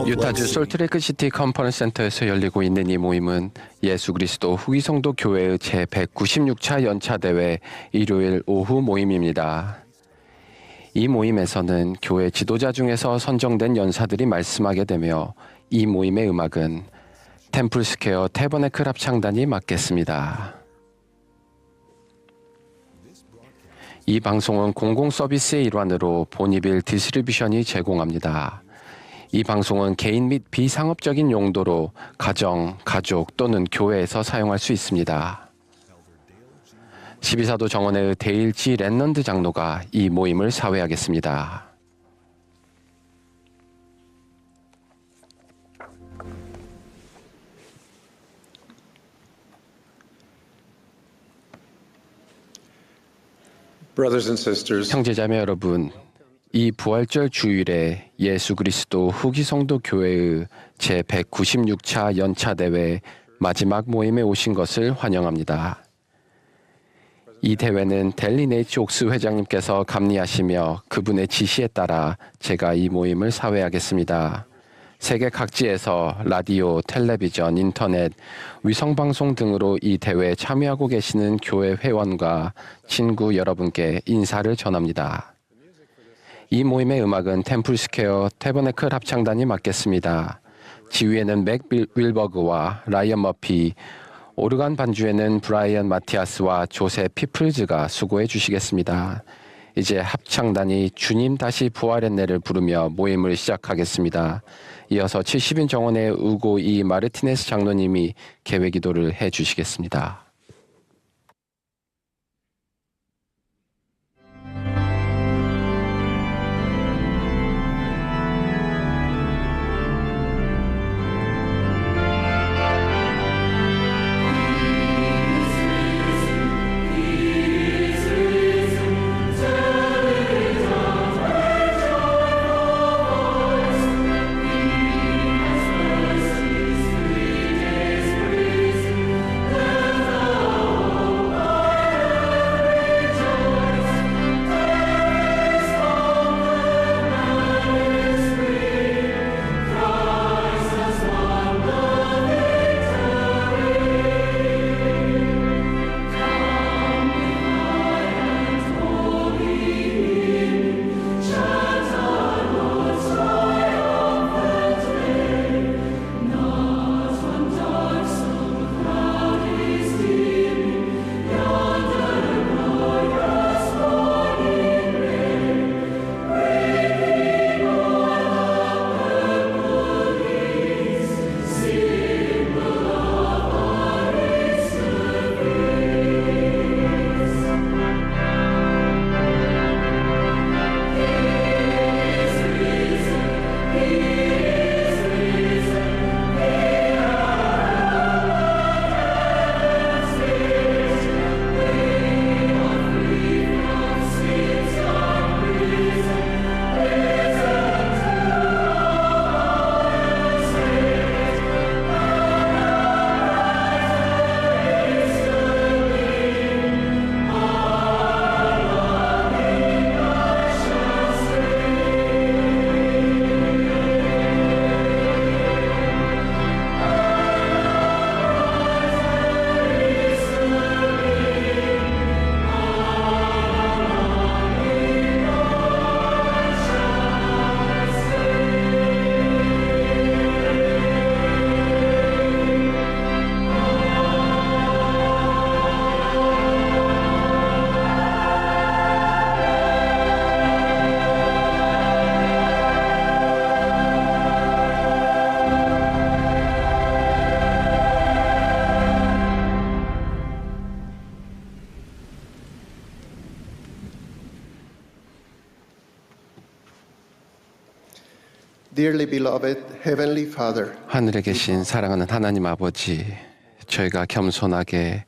유타주 솔트레이크 시티 컨퍼런스 센터에서 열리고 있는 이 모임은 예수 그리스도 후기 성도 교회의 제196차 연차 대회 일요일 오후 모임입니다. 이 모임에서는 교회 지도자 중에서 선정된 연사들이 말씀하게 되며 이 모임의 음악은 템플스퀘어 태버네클 합창단이 맡겠습니다. 이 방송은 공공 서비스의 일환으로 보니빌 디스트리뷰션이 제공합니다. 이 방송은 개인 및 비상업적인 용도로 가정, 가족 또는 교회에서 사용할 수 있습니다. 12사도 정원의 데일 G. 랜넌드 장로가 이 모임을 사회하겠습니다. 형제자매 여러분, 이 부활절 주일에 예수 그리스도 후기 성도 교회의 제196차 연차 대회 마지막 모임에 오신 것을 환영합니다. 이 대회는 델리 네이치 옥스 회장님께서 감리하시며 그분의 지시에 따라 제가 이 모임을 사회하겠습니다. 세계 각지에서 라디오, 텔레비전, 인터넷, 위성방송 등으로 이 대회에 참여하고 계시는 교회 회원과 친구 여러분께 인사를 전합니다. 이 모임의 음악은 템플스퀘어 태버네클 합창단이 맡겠습니다. 지휘에는 맥 윌버그와 라이언 머피, 오르간 반주에는 브라이언 마티아스와 조세 피플즈가 수고해 주시겠습니다. 이제 합창단이 주님 다시 부활했네를 부르며 모임을 시작하겠습니다. 이어서 70인 정원의 우고 이 마르티네스 장로님이 개회 기도를 해 주시겠습니다. Dearly beloved Heavenly Father, 하늘에 계신 사랑하는 하나님 아버지, 저희가 겸손하게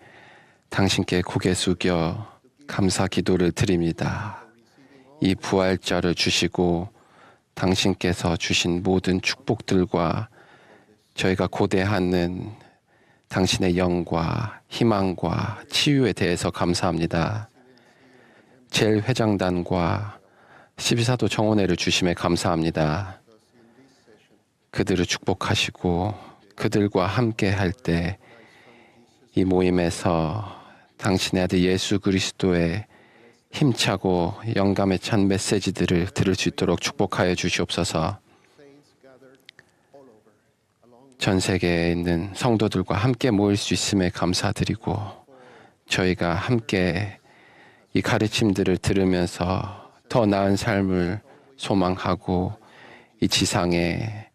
당신께 고개 숙여 감사 기도를 드립니다. 이 부활절을 주시고 당신께서 주신 모든 축복들과 저희가 고대하는 당신의 영과 희망과 치유에 대해서 감사합니다. 제일 회장단과 12사도 정원회를 주심에 감사합니다. 그들을 축복하시고 그들과 함께 할 때 이 모임에서 당신의 아들 예수 그리스도의 힘차고 영감에 찬 메시지들을 들을 수 있도록 축복하여 주시옵소서. 전 세계에 있는 성도들과 함께 모일 수 있음에 감사드리고 저희가 함께 이 가르침들을 들으면서 더 나은 삶을 소망하고 이 지상의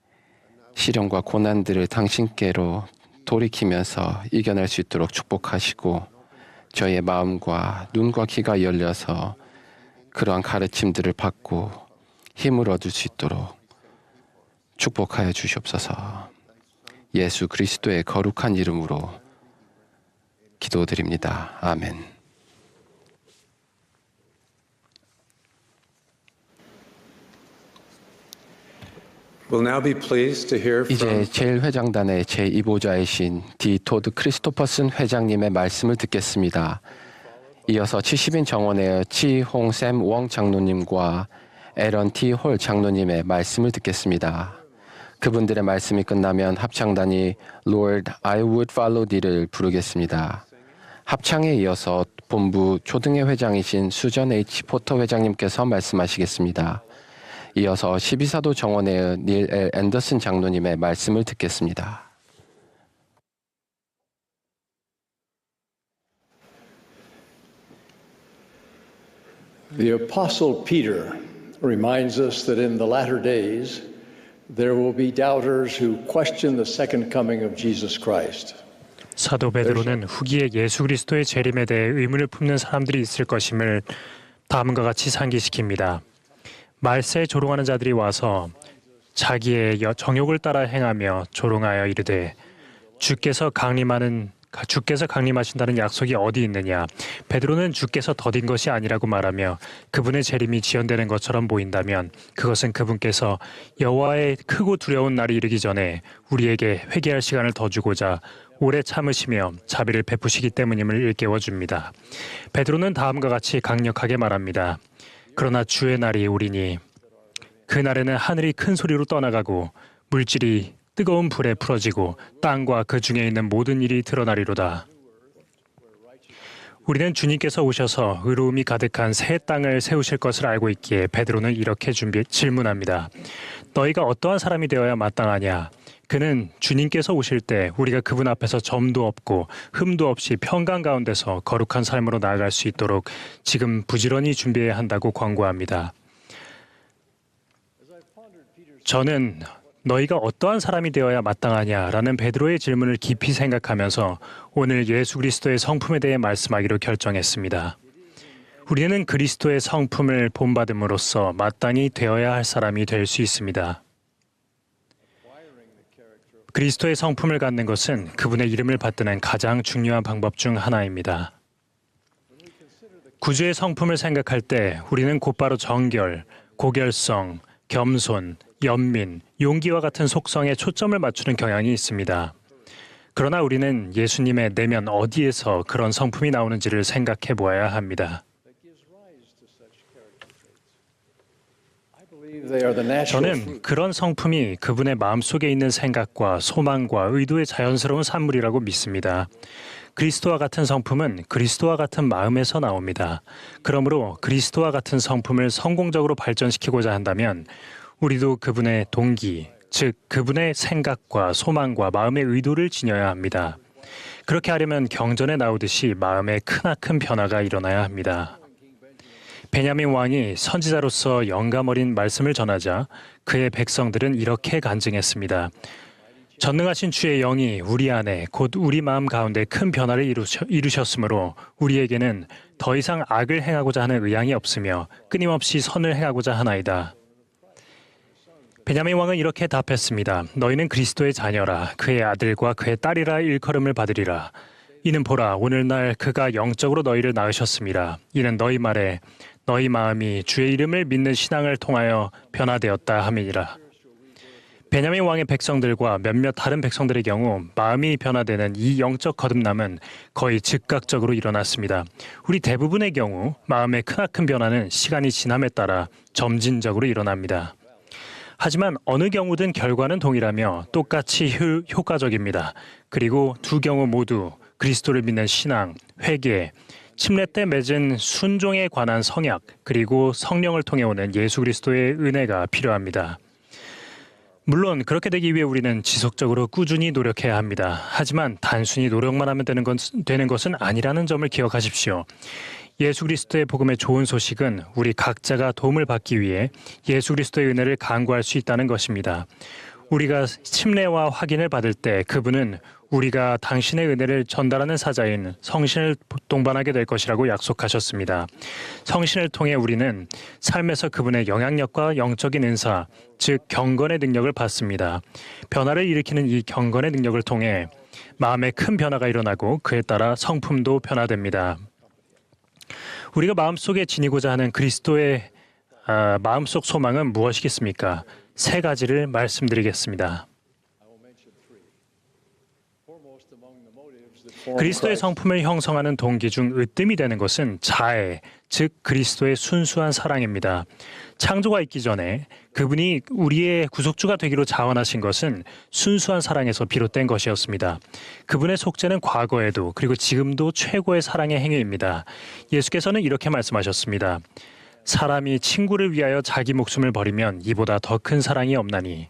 시련과 고난들을 당신께로 돌이키면서 이겨낼 수 있도록 축복하시고 저희의 마음과 눈과 귀가 열려서 그러한 가르침들을 받고 힘을 얻을 수 있도록 축복하여 주시옵소서. 예수 그리스도의 거룩한 이름으로 기도드립니다. 아멘. We'll now be pleased to hear 이제 from 제1회장단의 제2보좌이신 디 토드 크리스토퍼슨 회장님의 말씀을 듣겠습니다. 이어서 70인 정원의 치홍샘 웡 장로님과 에런 티 홀 장로님의 말씀을 듣겠습니다. 그분들의 말씀이 끝나면 합창단이 Lord, I would follow thee를 부르겠습니다. 합창에 이어서 본부 초등회 회장이신 수전 H. 포터 회장님께서 말씀하시겠습니다. 이어서 12사도 정원의 닐 L. 앤더슨 장로님의 말씀을 듣겠습니다. The Apostle Peter reminds us that in the latter days there will be doubters who question the second coming of Jesus Christ. 사도 베드로는 후기에 예수 그리스도의 재림에 대해 의문을 품는 사람들이 있을 것임을 다음과 같이 상기시킵니다. 말세에 조롱하는 자들이 와서 자기의 정욕을 따라 행하며 조롱하여 이르되 주께서 강림하신다는 약속이 어디 있느냐. 베드로는 주께서 더딘 것이 아니라고 말하며 그분의 재림이 지연되는 것처럼 보인다면 그것은 그분께서 여호와의 크고 두려운 날이 이르기 전에 우리에게 회개할 시간을 더 주고자 오래 참으시며 자비를 베푸시기 때문임을 일깨워 줍니다. 베드로는 다음과 같이 강력하게 말합니다. 그러나 주의 날이 오리니 그 날에는 하늘이 큰 소리로 떠나가고 물질이 뜨거운 불에 풀어지고 땅과 그 중에 있는 모든 일이 드러나리로다. 우리는 주님께서 오셔서 의로움이 가득한 새 땅을 세우실 것을 알고 있기에 베드로는 이렇게 질문합니다. 너희가 어떠한 사람이 되어야 마땅하냐? 그는 주님께서 오실 때 우리가 그분 앞에서 점도 없고 흠도 없이 평강 가운데서 거룩한 삶으로 나아갈 수 있도록 지금 부지런히 준비해야 한다고 권고합니다. 저는 너희가 어떠한 사람이 되어야 마땅하냐라는 베드로의 질문을 깊이 생각하면서 오늘 예수 그리스도의 성품에 대해 말씀하기로 결정했습니다. 우리는 그리스도의 성품을 본받음으로써 마땅히 되어야 할 사람이 될 수 있습니다. 그리스도의 성품을 갖는 것은 그분의 이름을 받드는 가장 중요한 방법 중 하나입니다. 구주의 성품을 생각할 때 우리는 곧바로 정결, 고결성, 겸손, 연민, 용기와 같은 속성에 초점을 맞추는 경향이 있습니다. 그러나 우리는 예수님의 내면 어디에서 그런 성품이 나오는지를 생각해 보아야 합니다. 저는 그런 성품이 그분의 마음속에 있는 생각과 소망과 의도의 자연스러운 산물이라고 믿습니다. 그리스도와 같은 성품은 그리스도와 같은 마음에서 나옵니다. 그러므로 그리스도와 같은 성품을 성공적으로 발전시키고자 한다면 우리도 그분의 동기, 즉 그분의 생각과 소망과 마음의 의도를 지녀야 합니다. 그렇게 하려면 경전에 나오듯이 마음에 크나큰 변화가 일어나야 합니다. 베냐민 왕이 선지자로서 영감 어린 말씀을 전하자 그의 백성들은 이렇게 간증했습니다. 전능하신 주의 영이 우리 안에 곧 우리 마음 가운데 큰 변화를 이루셨으므로 우리에게는 더 이상 악을 행하고자 하는 의향이 없으며 끊임없이 선을 행하고자 하나이다. 베냐민 왕은 이렇게 답했습니다. 너희는 그리스도의 자녀라. 그의 아들과 그의 딸이라 일컬음을 받으리라. 이는 보라, 오늘날 그가 영적으로 너희를 낳으셨습니다. 이는 너희 말에 너희 마음이 주의 이름을 믿는 신앙을 통하여 변화되었다 함이니라. 베냐민 왕의 백성들과 몇몇 다른 백성들의 경우 마음이 변화되는 이 영적 거듭남은 거의 즉각적으로 일어났습니다. 우리 대부분의 경우 마음의 크나큰 변화는 시간이 지남에 따라 점진적으로 일어납니다. 하지만 어느 경우든 결과는 동일하며 똑같이 효과적입니다. 그리고 두 경우 모두 그리스도를 믿는 신앙, 회개, 침례 때 맺은 순종에 관한 성약, 그리고 성령을 통해 오는 예수 그리스도의 은혜가 필요합니다. 물론 그렇게 되기 위해 우리는 지속적으로 꾸준히 노력해야 합니다. 하지만 단순히 노력만 하면 되는 것은 아니라는 점을 기억하십시오. 예수 그리스도의 복음의 좋은 소식은 우리 각자가 도움을 받기 위해 예수 그리스도의 은혜를 간구할 수 있다는 것입니다. 우리가 침례와 확인을 받을 때 그분은 우리가 당신의 은혜를 전달하는 사자인 성신을 동반하게 될 것이라고 약속하셨습니다. 성신을 통해 우리는 삶에서 그분의 영향력과 영적인 은사, 즉 경건의 능력을 받습니다. 변화를 일으키는 이 경건의 능력을 통해 마음에 큰 변화가 일어나고 그에 따라 성품도 변화됩니다. 우리가 마음속에 지니고자 하는 그리스도의 마음속 소망은 무엇이겠습니까? 세 가지를 말씀드리겠습니다. 그리스도의 성품을 형성하는 동기 중 으뜸이 되는 것은 자애, 즉 그리스도의 순수한 사랑입니다. 창조가 있기 전에 그분이 우리의 구속주가 되기로 자원하신 것은 순수한 사랑에서 비롯된 것이었습니다. 그분의 속죄는 과거에도 그리고 지금도 최고의 사랑의 행위입니다. 예수께서는 이렇게 말씀하셨습니다. 사람이 친구를 위하여 자기 목숨을 버리면 이보다 더 큰 사랑이 없나니.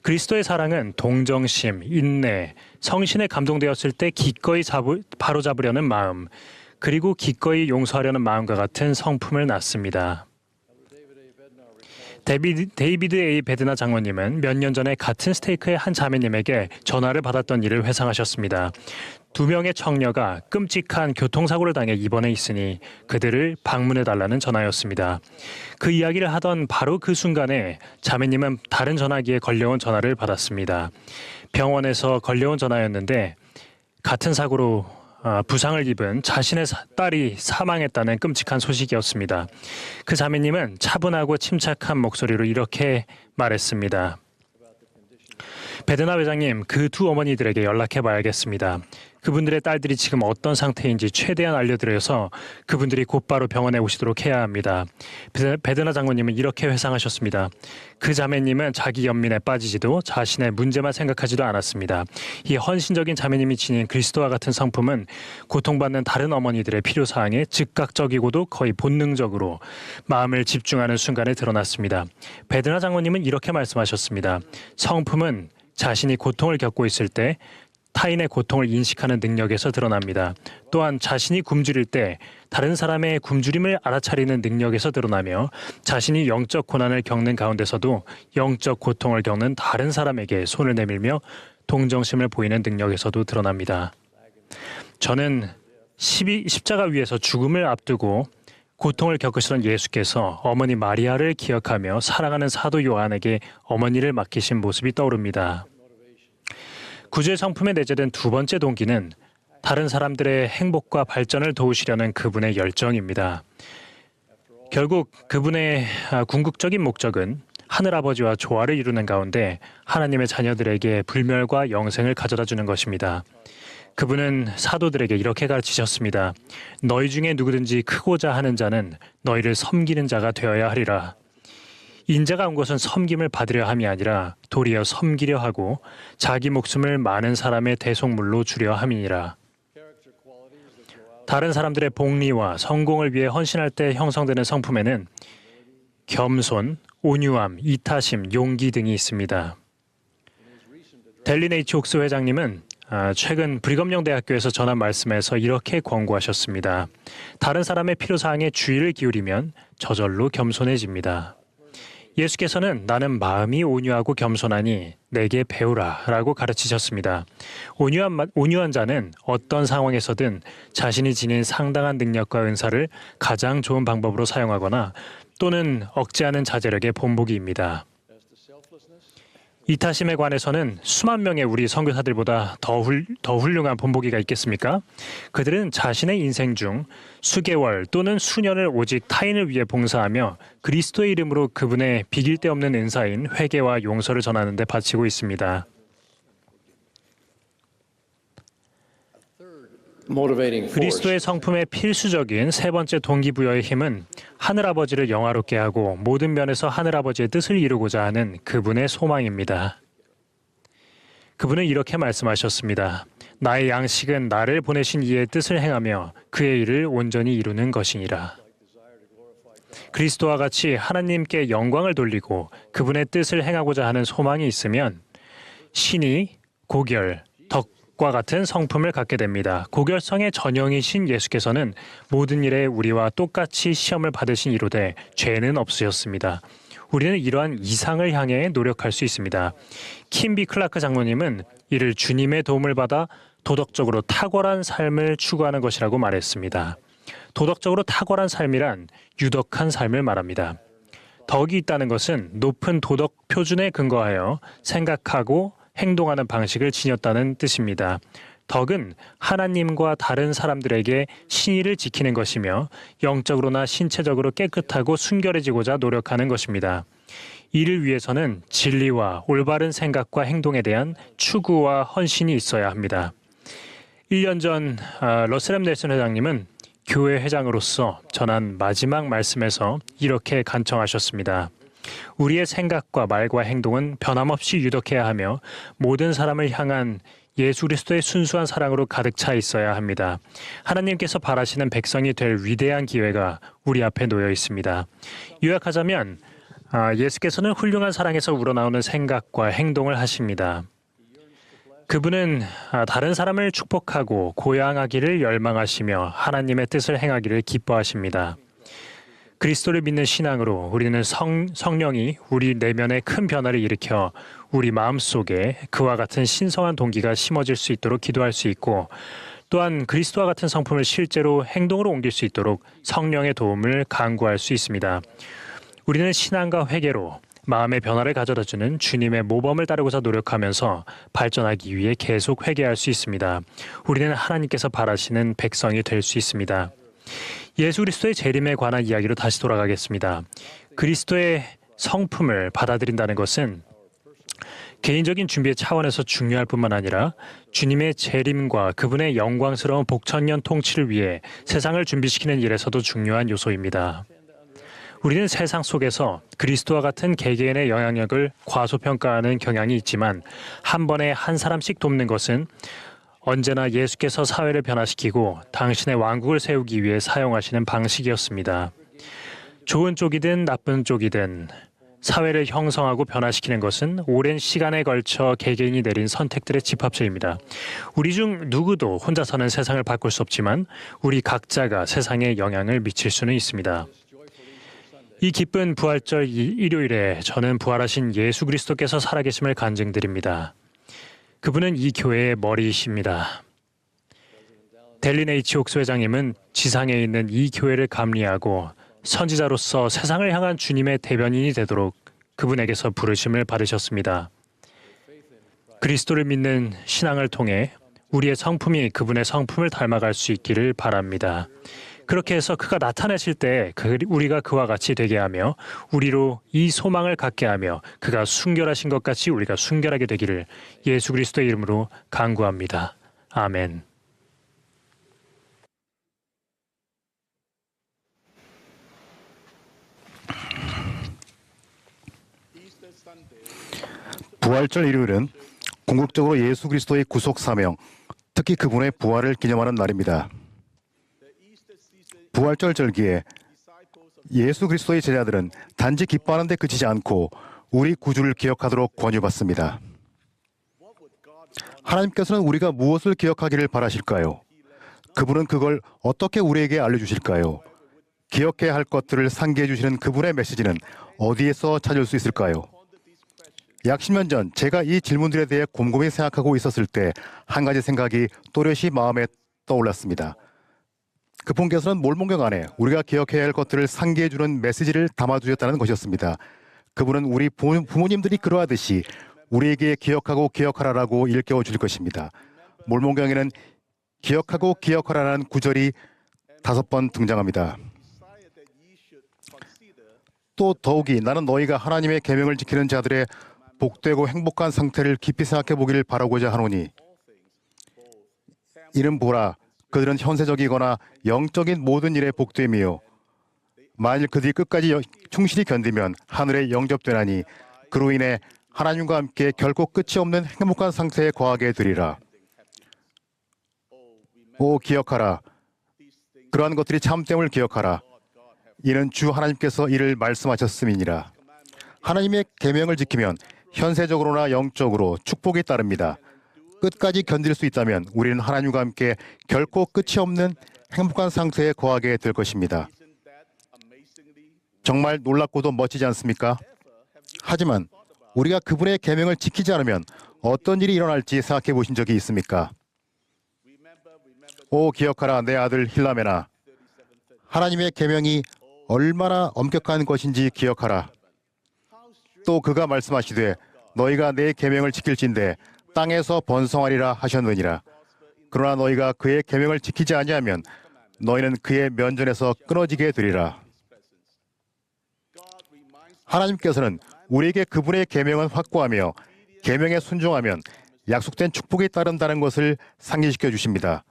그리스도의 사랑은 동정심, 인내, 성신에 감동되었을 때 기꺼이 바로잡으려는 마음, 그리고 기꺼이 용서하려는 마음과 같은 성품을 낳습니다. 데이비드 A. 베드나 장로님은 몇 년 전에 같은 스테이크의 한 자매님에게 전화를 받았던 일을 회상하셨습니다. 2명의 청녀가 끔찍한 교통사고를 당해 입원해 있으니 그들을 방문해달라는 전화였습니다. 그 이야기를 하던 바로 그 순간에 자매님은 다른 전화기에 걸려온 전화를 받았습니다. 병원에서 걸려온 전화였는데 같은 사고로 부상을 입은 자신의 딸이 사망했다는 끔찍한 소식이었습니다. 그 자매님은 차분하고 침착한 목소리로 이렇게 말했습니다. 베드나 회장님, 그 두 어머니들에게 연락해 봐야겠습니다. 그분들의 딸들이 지금 어떤 상태인지 최대한 알려드려서 그분들이 곧바로 병원에 오시도록 해야 합니다. 베드나 장로님은 이렇게 회상하셨습니다. 그 자매님은 자기 연민에 빠지지도 자신의 문제만 생각하지도 않았습니다. 이 헌신적인 자매님이 지닌 그리스도와 같은 성품은 고통받는 다른 어머니들의 필요사항에 즉각적이고도 거의 본능적으로 마음을 집중하는 순간에 드러났습니다. 베드나 장로님은 이렇게 말씀하셨습니다. 성품은 자신이 고통을 겪고 있을 때 타인의 고통을 인식하는 능력에서 드러납니다. 또한 자신이 굶주릴 때 다른 사람의 굶주림을 알아차리는 능력에서 드러나며 자신이 영적 고난을 겪는 가운데서도 영적 고통을 겪는 다른 사람에게 손을 내밀며 동정심을 보이는 능력에서도 드러납니다. 저는 십자가 위에서 죽음을 앞두고 고통을 겪으시던 예수께서 어머니 마리아를 기억하며 사랑하는 사도 요한에게 어머니를 맡기신 모습이 떠오릅니다. 구주의 성품에 내재된 두 번째 동기는 다른 사람들의 행복과 발전을 도우시려는 그분의 열정입니다. 결국 그분의 궁극적인 목적은 하늘아버지와 조화를 이루는 가운데 하나님의 자녀들에게 불멸과 영생을 가져다 주는 것입니다. 그분은 사도들에게 이렇게 가르치셨습니다. 너희 중에 누구든지 크고자 하는 자는 너희를 섬기는 자가 되어야 하리라. 인자가 온 것은 섬김을 받으려 함이 아니라 도리어 섬기려 하고 자기 목숨을 많은 사람의 대속물로 주려 함이니라. 다른 사람들의 복리와 성공을 위해 헌신할 때 형성되는 성품에는 겸손, 온유함, 이타심, 용기 등이 있습니다. 델린 H. 옥스 회장님은 최근 브리검영대학교에서 전한 말씀에서 이렇게 권고하셨습니다. 다른 사람의 필요사항에 주의를 기울이면 저절로 겸손해집니다. 예수께서는 나는 마음이 온유하고 겸손하니 내게 배우라 라고 가르치셨습니다. 온유한 자는 어떤 상황에서든 자신이 지닌 상당한 능력과 은사를 가장 좋은 방법으로 사용하거나 또는 억제하는 자제력의 본보기입니다. 이타심에 관해서는 수만 명의 우리 선교사들보다 더 훌륭한 본보기가 있겠습니까? 그들은 자신의 인생 중 수개월 또는 수년을 오직 타인을 위해 봉사하며 그리스도의 이름으로 그분의 비길 데 없는 은사인 회개와 용서를 전하는 데 바치고 있습니다. motivating force. 그리스도의 성품의 필수적인 세 번째 동기부여의 힘은 하늘아버지를 영화롭게 하고 모든 면에서 하늘아버지의 뜻을 이루고자 하는 그분의 소망입니다. 그분은 이렇게 말씀하셨습니다. 나의 양식은 나를 보내신 이의 뜻을 행하며 그의 일을 온전히 이루는 것이니라. 그리스도와 같이 하나님께 영광을 돌리고 그분의 뜻을 행하고자 하는 소망이 있으면 신이 고결, 덕과 같은 성품을 갖게 됩니다. 고결성의 전형이신 예수께서는 모든 일에 우리와 똑같이 시험을 받으신 이로되 죄는 없으셨습니다. 우리는 이러한 이상을 향해 노력할 수 있습니다. 킴비 클라크 장로님은 이를 주님의 도움을 받아 도덕적으로 탁월한 삶을 추구하는 것이라고 말했습니다. 도덕적으로 탁월한 삶이란 유덕한 삶을 말합니다. 덕이 있다는 것은 높은 도덕 표준에 근거하여 생각하고 행동하는 방식을 지녔다는 뜻입니다. 덕은 하나님과 다른 사람들에게 신의를 지키는 것이며 영적으로나 신체적으로 깨끗하고 순결해지고자 노력하는 것입니다. 이를 위해서는 진리와 올바른 생각과 행동에 대한 추구와 헌신이 있어야 합니다. 1년 전 러셀 넬슨 회장님은 교회 회장으로서 전한 마지막 말씀에서 이렇게 간청하셨습니다. 우리의 생각과 말과 행동은 변함없이 유덕해야 하며 모든 사람을 향한 예수 그리스도의 순수한 사랑으로 가득 차 있어야 합니다. 하나님께서 바라시는 백성이 될 위대한 기회가 우리 앞에 놓여 있습니다. 요약하자면 예수께서는 훌륭한 사랑에서 우러나오는 생각과 행동을 하십니다. 그분은 다른 사람을 축복하고 고양하기를 열망하시며 하나님의 뜻을 행하기를 기뻐하십니다. 그리스도를 믿는 신앙으로 우리는 성령이 우리 내면에 큰 변화를 일으켜 우리 마음속에 그와 같은 신성한 동기가 심어질 수 있도록 기도할 수 있고 또한 그리스도와 같은 성품을 실제로 행동으로 옮길 수 있도록 성령의 도움을 간구할 수 있습니다. 우리는 신앙과 회개로 마음의 변화를 가져다주는 주님의 모범을 따르고자 노력하면서 발전하기 위해 계속 회개할 수 있습니다. 우리는 하나님께서 바라시는 백성이 될 수 있습니다. 예수 그리스도의 재림에 관한 이야기로 다시 돌아가겠습니다. 그리스도의 성품을 받아들인다는 것은 개인적인 준비의 차원에서 중요할 뿐만 아니라 주님의 재림과 그분의 영광스러운 복천년 통치를 위해 세상을 준비시키는 일에서도 중요한 요소입니다. 우리는 세상 속에서 그리스도와 같은 개개인의 영향력을 과소평가하는 경향이 있지만 한 번에 한 사람씩 돕는 것은 언제나 예수께서 사회를 변화시키고 당신의 왕국을 세우기 위해 사용하시는 방식이었습니다. 좋은 쪽이든 나쁜 쪽이든 사회를 형성하고 변화시키는 것은 오랜 시간에 걸쳐 개개인이 내린 선택들의 집합체입니다. 우리 중 누구도 혼자서는 세상을 바꿀 수 없지만 우리 각자가 세상에 영향을 미칠 수는 있습니다. 이 기쁜 부활절 일요일에 저는 부활하신 예수 그리스도께서 살아계심을 간증드립니다. 그분은 이 교회의 머리이십니다. 델린 H. 옥스 회장님은 지상에 있는 이 교회를 감리하고 선지자로서 세상을 향한 주님의 대변인이 되도록 그분에게서 부르심을 받으셨습니다. 그리스도를 믿는 신앙을 통해 우리의 성품이 그분의 성품을 닮아갈 수 있기를 바랍니다. 그렇게 해서 그가 나타나실 때 우리가 그와 같이 되게 하며 우리로 이 소망을 갖게 하며 그가 순결하신 것 같이 우리가 순결하게 되기를 예수 그리스도의 이름으로 간구합니다. 아멘. 부활절 일요일은 궁극적으로 예수 그리스도의 구속 사명, 특히 그분의 부활을 기념하는 날입니다. 부활절 절기에 예수 그리스도의 제자들은 단지 기뻐하는 데 그치지 않고 우리 구주를 기억하도록 권유받습니다. 하나님께서는 우리가 무엇을 기억하기를 바라실까요? 그분은 그걸 어떻게 우리에게 알려주실까요? 기억해야 할 것들을 상기해 주시는 그분의 메시지는 어디에서 찾을 수 있을까요? 약 10년 전 제가 이 질문들에 대해 곰곰이 생각하고 있었을 때 한 가지 생각이 또렷이 마음에 떠올랐습니다. 그분께서는 몰몬경 안에 우리가 기억해야 할 것들을 상기해 주는 메시지를 담아두셨다는 것이었습니다. 그분은 우리 부모님들이 그러하듯이 우리에게 기억하고 기억하라라고 일깨워 줄 것입니다. 몰몬경에는 기억하고 기억하라라는 구절이 5번 등장합니다. 또 더욱이 나는 너희가 하나님의 계명을 지키는 자들의 복되고 행복한 상태를 깊이 생각해 보기를 바라고자 하노니 이는 보라 그들은 현세적이거나 영적인 모든 일에 복됨이요 만일 그들이 끝까지 충실히 견디면 하늘에 영접되나니 그로 인해 하나님과 함께 결코 끝이 없는 행복한 상태에 거하게 되리라. 오 기억하라. 그러한 것들이 참됨을 기억하라. 이는 주 하나님께서 이를 말씀하셨음이니라. 하나님의 계명을 지키면 현세적으로나 영적으로 축복이 따릅니다. 끝까지 견딜 수 있다면 우리는 하나님과 함께 결코 끝이 없는 행복한 상태에 거하게 될 것입니다. 정말 놀랍고도 멋지지 않습니까? 하지만 우리가 그분의 계명을 지키지 않으면 어떤 일이 일어날지 생각해 보신 적이 있습니까? 오 기억하라 내 아들 힐라메나. 하나님의 계명이 얼마나 엄격한 것인지 기억하라. 또 그가 말씀하시되 너희가 내 계명을 지킬진대 땅에서 번성하리라 하셨느니라. 그러나 너희가 그의 계명을 지키지 아니하면 너희는 그의 면전에서 끊어지게 되리라. 하나님께서는 우리에게 그분의 계명은 확고하며 계명에 순종하면 약속된 축복이 따른다는 것을 상기시켜 주십니다.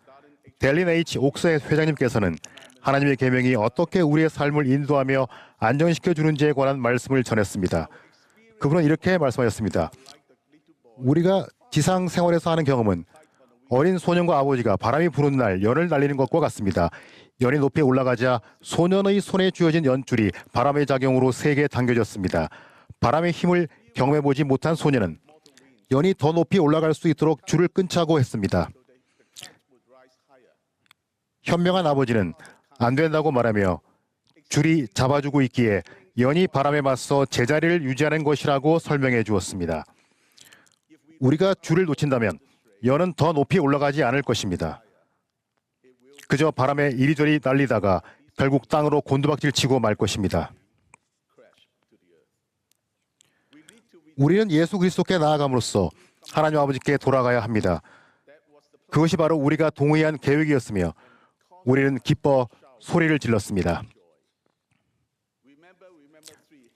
델린 H. 옥스의 회장님께서는 하나님의 계명이 어떻게 우리의 삶을 인도하며 안정시켜 주는지에 관한 말씀을 전했습니다. 그분은 이렇게 말씀하셨습니다. 우리가 지상 생활에서 하는 경험은 어린 소년과 아버지가 바람이 부는 날 연을 날리는 것과 같습니다. 연이 높이 올라가자 소년의 손에 쥐어진 연줄이 바람의 작용으로 세게 당겨졌습니다. 바람의 힘을 경험해보지 못한 소년은 연이 더 높이 올라갈 수 있도록 줄을 끊자고 했습니다. 현명한 아버지는 안 된다고 말하며 줄이 잡아주고 있기에 연이 바람에 맞서 제자리를 유지하는 것이라고 설명해 주었습니다. 우리가 줄을 놓친다면 연은 더 높이 올라가지 않을 것입니다. 그저 바람에 이리저리 날리다가 결국 땅으로 곤두박질 치고 말 것입니다. 우리는 예수 그리스도께 나아감으로써 하나님 아버지께 돌아가야 합니다. 그것이 바로 우리가 동의한 계획이었으며 우리는 기뻐 소리를 질렀습니다.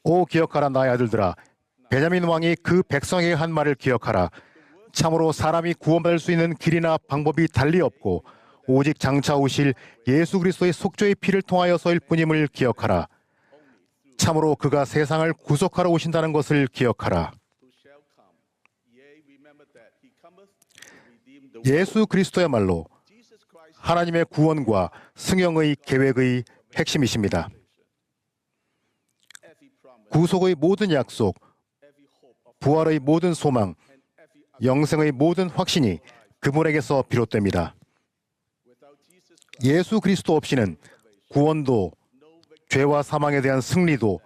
오 기억하라 나의 아들들아. 베냐민 왕이 그 백성에게 한 말을 기억하라. 참으로 사람이 구원받을 수 있는 길이나 방법이 달리 없고 오직 장차 오실 예수 그리스도의 속죄의 피를 통하여서일 뿐임을 기억하라. 참으로 그가 세상을 구속하러 오신다는 것을 기억하라. 예수 그리스도야말로 하나님의 구원과 승영의 계획의 핵심이십니다. 구속의 모든 약속, 부활의 모든 소망, 영생의 모든 확신이 그분에게서 비롯됩니다. 예수 그리스도 없이는 구원도 죄와 사망에 대한 승리도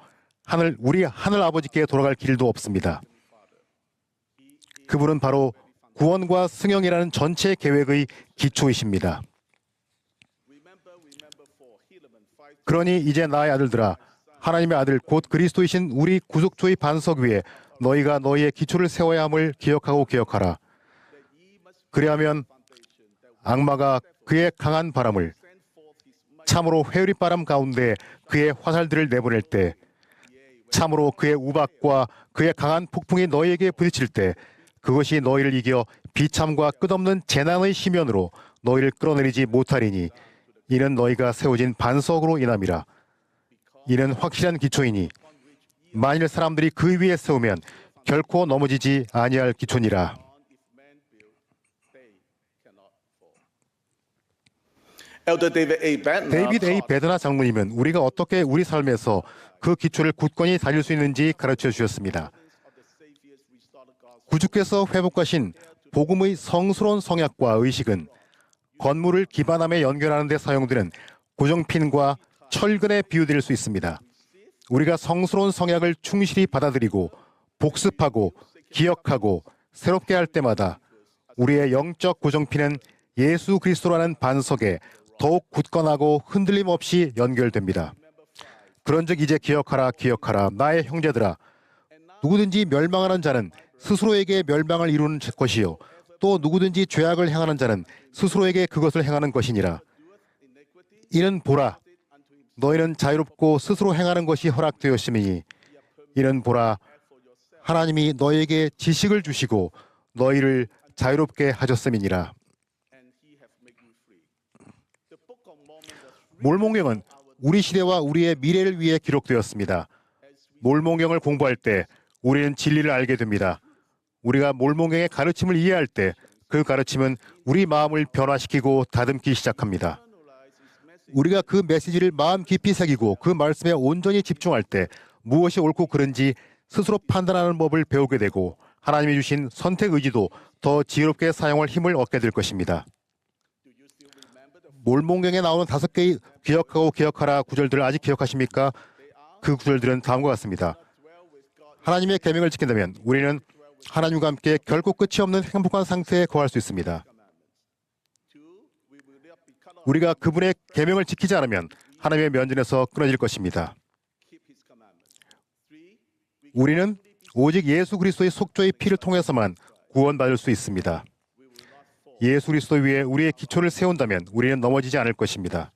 우리 하늘 아버지께 돌아갈 길도 없습니다. 그분은 바로 구원과 승영이라는 전체 계획의 기초이십니다. 그러니 이제 나의 아들들아, 하나님의 아들 곧 그리스도이신 우리 구속주의 반석 위에 너희가 너희의 기초를 세워야 함을 기억하고 기억하라. 그리하면 악마가 그의 강한 바람을 참으로 회오리바람 가운데 그의 화살들을 내보낼 때 참으로 그의 우박과 그의 강한 폭풍이 너희에게 부딪힐 때 그것이 너희를 이겨 비참과 끝없는 재난의 심연으로 너희를 끌어내리지 못하리니 이는 너희가 세워진 반석으로 인함이라. 이는 확실한 기초이니 만일 사람들이 그 위에 세우면 결코 넘어지지 아니할 기초니라. 데이비드 A. 베드나 장로님은 우리가 어떻게 우리 삶에서 그 기초를 굳건히 다질 수 있는지 가르쳐 주셨습니다. 구주께서 회복하신 복음의 성스러운 성약과 의식은 건물을 기반함에 연결하는 데 사용되는 고정핀과 철근에 비유될 수 있습니다. 우리가 성스러운 성약을 충실히 받아들이고 복습하고 기억하고 새롭게 할 때마다 우리의 영적 고정핀은 예수 그리스도라는 반석에 더욱 굳건하고 흔들림 없이 연결됩니다. 그런즉 이제 기억하라 기억하라 나의 형제들아. 누구든지 멸망하는 자는 스스로에게 멸망을 이루는 것이요 또 누구든지 죄악을 행하는 자는 스스로에게 그것을 행하는 것이니라. 이는 보라 너희는 자유롭고 스스로 행하는 것이 허락되었음이니 이는 보라 하나님이 너희에게 지식을 주시고 너희를 자유롭게 하셨음이니라. 몰몬경은 우리 시대와 우리의 미래를 위해 기록되었습니다. 몰몬경을 공부할 때 우리는 진리를 알게 됩니다. 우리가 몰몬경의 가르침을 이해할 때 그 가르침은 우리 마음을 변화시키고 다듬기 시작합니다. 우리가 그 메시지를 마음 깊이 새기고 그 말씀에 온전히 집중할 때 무엇이 옳고 그른지 스스로 판단하는 법을 배우게 되고 하나님이 주신 선택 의지도 더 지혜롭게 사용할 힘을 얻게 될 것입니다. 몰몬경에 나오는 5개의 기억하고 기억하라 구절들을 아직 기억하십니까? 그 구절들은 다음과 같습니다. 하나님의 계명을 지킨다면 우리는 하나님과 함께 결코 끝이 없는 행복한 상태에 거할 수 있습니다. 우리가 그분의 계명을 지키지 않으면 하나님의 면전에서 끊어질 것입니다. 우리는 오직 예수 그리스도의 속죄의 피를 통해서만 구원받을 수 있습니다. 예수 그리스도 위에 우리의 기초를 세운다면 우리는 넘어지지 않을 것입니다.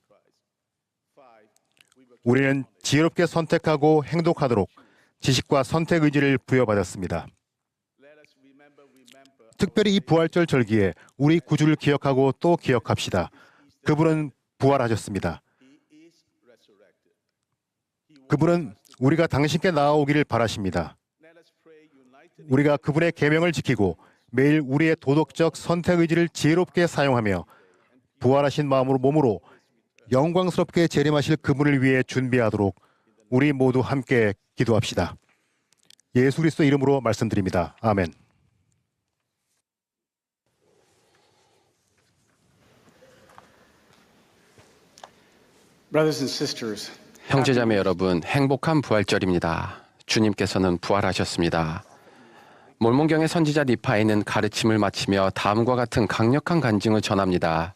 우리는 지혜롭게 선택하고 행동하도록 지식과 선택 의지를 부여받았습니다. 특별히 이 부활절 절기에 우리 구주를 기억하고 또 기억합시다. 그분은 부활하셨습니다. 그분은 우리가 당신께 나아오기를 바라십니다. 우리가 그분의 계명을 지키고 매일 우리의 도덕적 선택 의지를 지혜롭게 사용하며 부활하신 마음으로 몸으로 영광스럽게 재림하실 그분을 위해 준비하도록 우리 모두 함께 기도합시다. 예수 그리스도 이름으로 말씀드립니다. 아멘. Brothers and sisters, 형제자매 여러분, 행복한 부활절입니다. 주님께서는 부활하셨습니다. 몰몬경의 선지자 니파이는 가르침을 마치며 다음과 같은 강력한 간증을 전합니다.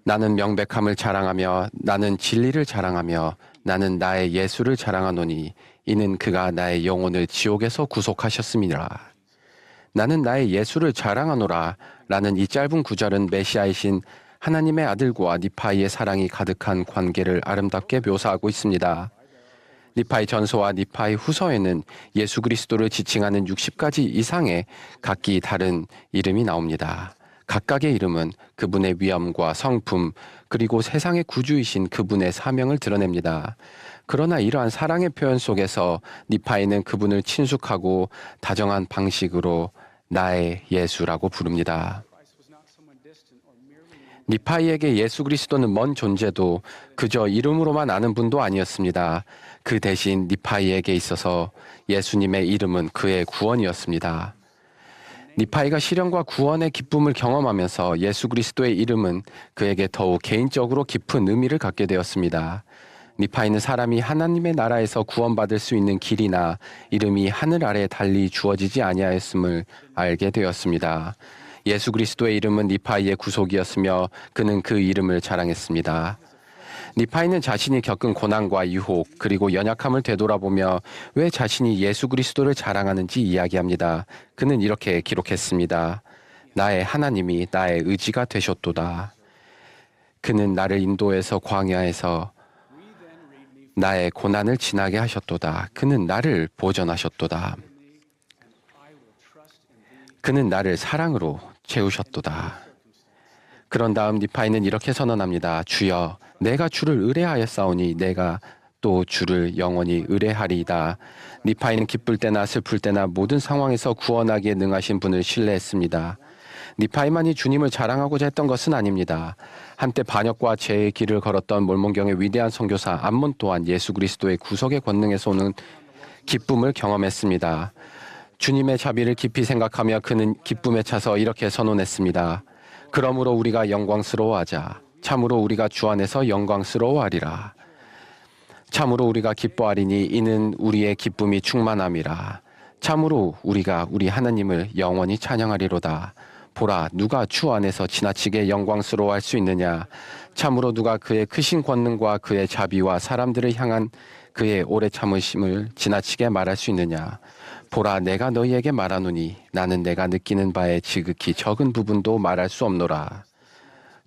나는 명백함을 자랑하며 나는 진리를 자랑하며 나는 나의 예수를 자랑하노니 이는 그가 나의 영혼을 지옥에서 구속하셨음이라. 나는 나의 예수를 자랑하노라 라는 이 짧은 구절은 메시아이신 하나님의 아들과 니파이의 사랑이 가득한 관계를 아름답게 묘사하고 있습니다. 니파이 전서와 니파이 후서에는 예수 그리스도를 지칭하는 60가지 이상의 각기 다른 이름이 나옵니다. 각각의 이름은 그분의 위엄과 성품 그리고 세상의 구주이신 그분의 사명을 드러냅니다. 그러나 이러한 사랑의 표현 속에서 니파이는 그분을 친숙하고 다정한 방식으로 나의 예수라고 부릅니다. 니파이에게 예수 그리스도는 먼 존재도 그저 이름으로만 아는 분도 아니었습니다. 그 대신 니파이에게 있어서 예수님의 이름은 그의 구원이었습니다. 니파이가 실현과 구원의 기쁨을 경험하면서 예수 그리스도의 이름은 그에게 더욱 개인적으로 깊은 의미를 갖게 되었습니다. 니파이는 사람이 하나님의 나라에서 구원받을 수 있는 길이나 이름이 하늘 아래 달리 주어지지 아니하였음을 알게 되었습니다. 예수 그리스도의 이름은 니파이의 구속이었으며 그는 그 이름을 자랑했습니다. 니파이는 자신이 겪은 고난과 유혹 그리고 연약함을 되돌아보며 왜 자신이 예수 그리스도를 자랑하는지 이야기합니다. 그는 이렇게 기록했습니다. 나의 하나님이 나의 의지가 되셨도다. 그는 나를 인도해서 광야에서 나의 고난을 지나게 하셨도다. 그는 나를 보전하셨도다. 그는 나를 사랑으로 채우셨도다. 그런 다음 니파이는 이렇게 선언합니다. 주여, 내가 주를 의뢰하였사오니 내가 또 주를 영원히 의뢰하리이다. 니파이는 기쁠 때나 슬플 때나 모든 상황에서 구원하기에 능하신 분을 신뢰했습니다. 니파이만이 주님을 자랑하고자 했던 것은 아닙니다. 한때 반역과 죄의 길을 걸었던 몰몬경의 위대한 선교사 암몬 또한 예수 그리스도의 구속의 권능에서 오는 기쁨을 경험했습니다. 주님의 자비를 깊이 생각하며 그는 기쁨에 차서 이렇게 선언했습니다. 그러므로 우리가 영광스러워하자. 참으로 우리가 주 안에서 영광스러워하리라. 참으로 우리가 기뻐하리니 이는 우리의 기쁨이 충만함이라. 참으로 우리가 우리 하나님을 영원히 찬양하리로다. 보라, 누가 주 안에서 지나치게 영광스러워할 수 있느냐? 참으로 누가 그의 크신 권능과 그의 자비와 사람들을 향한 그의 오래 참으심을 지나치게 말할 수 있느냐? 보라, 내가 너희에게 말하노니 나는 내가 느끼는 바에 지극히 적은 부분도 말할 수 없노라.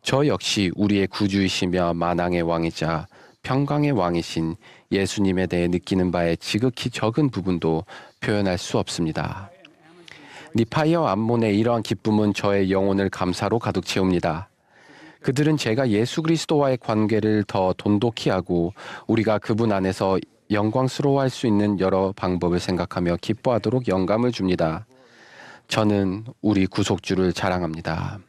저 역시 우리의 구주이시며 만왕의 왕이자 평강의 왕이신 예수님에 대해 느끼는 바에 지극히 적은 부분도 표현할 수 없습니다. 니파이와 암몬의 이러한 기쁨은 저의 영혼을 감사로 가득 채웁니다. 그들은 제가 예수 그리스도와의 관계를 더 돈독히 하고 우리가 그분 안에서 영광스러워할 수 있는 여러 방법을 생각하며 기뻐하도록 영감을 줍니다. 저는 우리 구속주를 자랑합니다.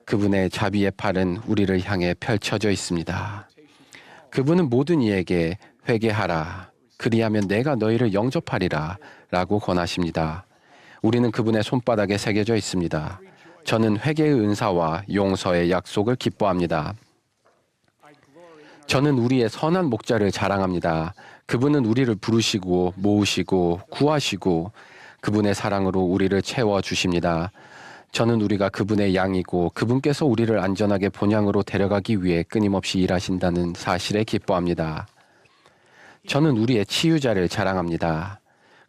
그분의 자비의 팔은 우리를 향해 펼쳐져 있습니다. 그분은 모든 이에게 회개하라. 그리하면 내가 너희를 영접하리라. 라고 권하십니다. 우리는 그분의 손바닥에 새겨져 있습니다. 저는 회개의 은사와 용서의 약속을 기뻐합니다. 저는 우리의 선한 목자를 자랑합니다. 그분은 우리를 부르시고 모으시고 구하시고 그분의 사랑으로 우리를 채워주십니다. 저는 우리가 그분의 양이고 그분께서 우리를 안전하게 본향으로 데려가기 위해 끊임없이 일하신다는 사실에 기뻐합니다. 저는 우리의 치유자를 자랑합니다.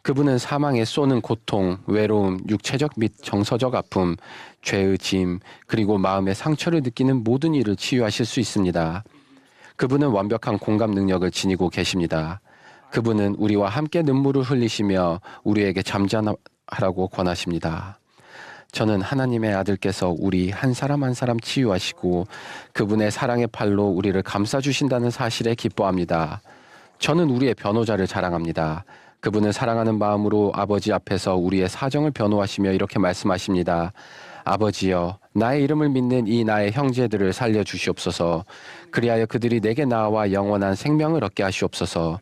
그분은 사망에 쏘는 고통, 외로움, 육체적 및 정서적 아픔, 죄의 짐, 그리고 마음의 상처를 느끼는 모든 일을 치유하실 수 있습니다. 그분은 완벽한 공감 능력을 지니고 계십니다. 그분은 우리와 함께 눈물을 흘리시며 우리에게 잠잠하라고 권하십니다. 저는 하나님의 아들께서 우리 한 사람 한 사람 치유하시고 그분의 사랑의 팔로 우리를 감싸주신다는 사실에 기뻐합니다. 저는 우리의 변호자를 자랑합니다. 그분은 사랑하는 마음으로 아버지 앞에서 우리의 사정을 변호하시며 이렇게 말씀하십니다. 아버지여, 나의 이름을 믿는 이 나의 형제들을 살려주시옵소서. 그리하여 그들이 내게 나와 영원한 생명을 얻게 하시옵소서.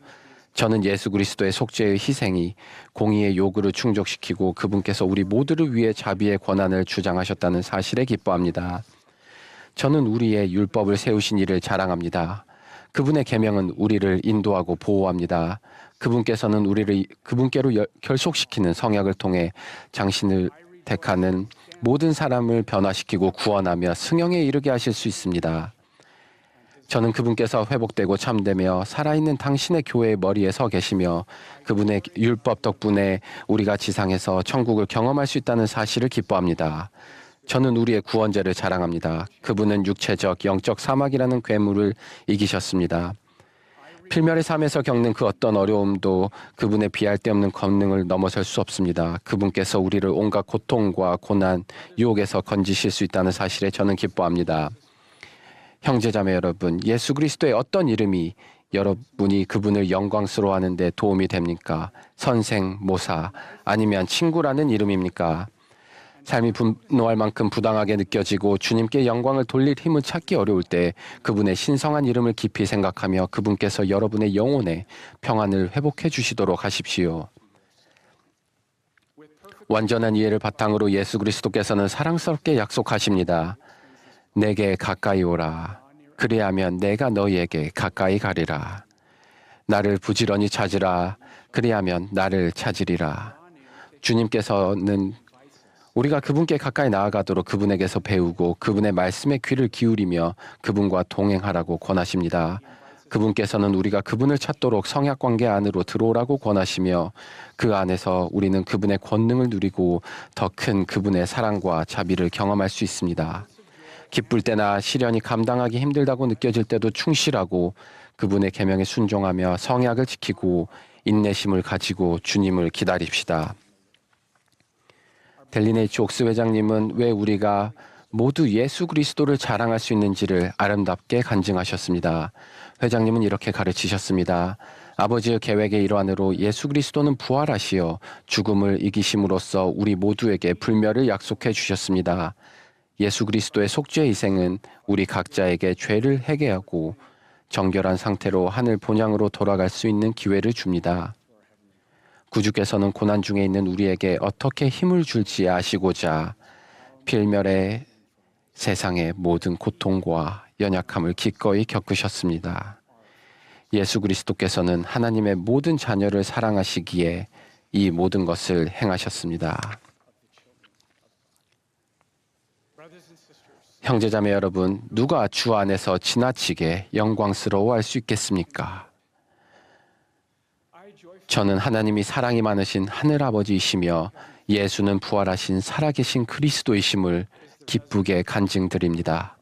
저는 예수 그리스도의 속죄의 희생이 공의의 요구를 충족시키고 그분께서 우리 모두를 위해 자비의 권한을 주장하셨다는 사실에 기뻐합니다. 저는 우리의 율법을 세우신 이를 자랑합니다. 그분의 계명은 우리를 인도하고 보호합니다. 그분께서는 우리를 그분께로 결속시키는 성약을 통해 당신을 택하는 모든 사람을 변화시키고 구원하며 승형에 이르게 하실 수 있습니다. 저는 그분께서 회복되고 참되며 살아있는 당신의 교회의 머리에 서 계시며 그분의 율법 덕분에 우리가 지상에서 천국을 경험할 수 있다는 사실을 기뻐합니다. 저는 우리의 구원자를 자랑합니다. 그분은 육체적, 영적 사막이라는 괴물을 이기셨습니다. 필멸의 삶에서 겪는 그 어떤 어려움도 그분의 비할 데 없는 권능을 넘어설 수 없습니다. 그분께서 우리를 온갖 고통과 고난, 유혹에서 건지실 수 있다는 사실에 저는 기뻐합니다. 형제자매 여러분, 예수 그리스도의 어떤 이름이 여러분이 그분을 영광스러워하는 데 도움이 됩니까? 선생, 모사, 아니면 친구라는 이름입니까? 삶이 분노할 만큼 부당하게 느껴지고 주님께 영광을 돌릴 힘을 찾기 어려울 때 그분의 신성한 이름을 깊이 생각하며 그분께서 여러분의 영혼에 평안을 회복해 주시도록 하십시오. 완전한 이해를 바탕으로 예수 그리스도께서는 사랑스럽게 약속하십니다. 내게 가까이 오라. 그리하면 내가 너희에게 가까이 가리라. 나를 부지런히 찾으라. 그리하면 나를 찾으리라. 주님께서는 우리가 그분께 가까이 나아가도록 그분에게서 배우고 그분의 말씀에 귀를 기울이며 그분과 동행하라고 권하십니다. 그분께서는 우리가 그분을 찾도록 성약관계 안으로 들어오라고 권하시며 그 안에서 우리는 그분의 권능을 누리고 더 큰 그분의 사랑과 자비를 경험할 수 있습니다. 기쁠 때나 시련이 감당하기 힘들다고 느껴질 때도 충실하고 그분의 계명에 순종하며 성약을 지키고 인내심을 가지고 주님을 기다립시다. 델린 H. 옥스 회장님은 왜 우리가 모두 예수 그리스도를 자랑할 수 있는지를 아름답게 간증하셨습니다. 회장님은 이렇게 가르치셨습니다. 아버지의 계획의 일환으로 예수 그리스도는 부활하시어 죽음을 이기심으로써 우리 모두에게 불멸을 약속해 주셨습니다. 예수 그리스도의 속죄의 희생은 우리 각자에게 죄를 회개하고 정결한 상태로 하늘 본향으로 돌아갈 수 있는 기회를 줍니다. 구주께서는 고난 중에 있는 우리에게 어떻게 힘을 줄지 아시고자 필멸의 세상의 모든 고통과 연약함을 기꺼이 겪으셨습니다. 예수 그리스도께서는 하나님의 모든 자녀를 사랑하시기에 이 모든 것을 행하셨습니다. 형제자매 여러분, 누가 주 안에서 지나치게 영광스러워할 수 있겠습니까? 저는 하나님이 사랑이 많으신 하늘아버지이시며 예수는 부활하신 살아계신 그리스도이심을 기쁘게 간증드립니다.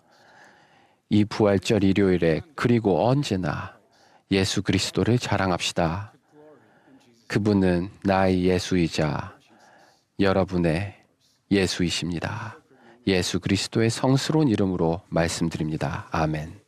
이 부활절 일요일에 그리고 언제나 예수 그리스도를 자랑합시다. 그분은 나의 예수이자 여러분의 예수이십니다. 예수 그리스도의 성스러운 이름으로 말씀드립니다. 아멘.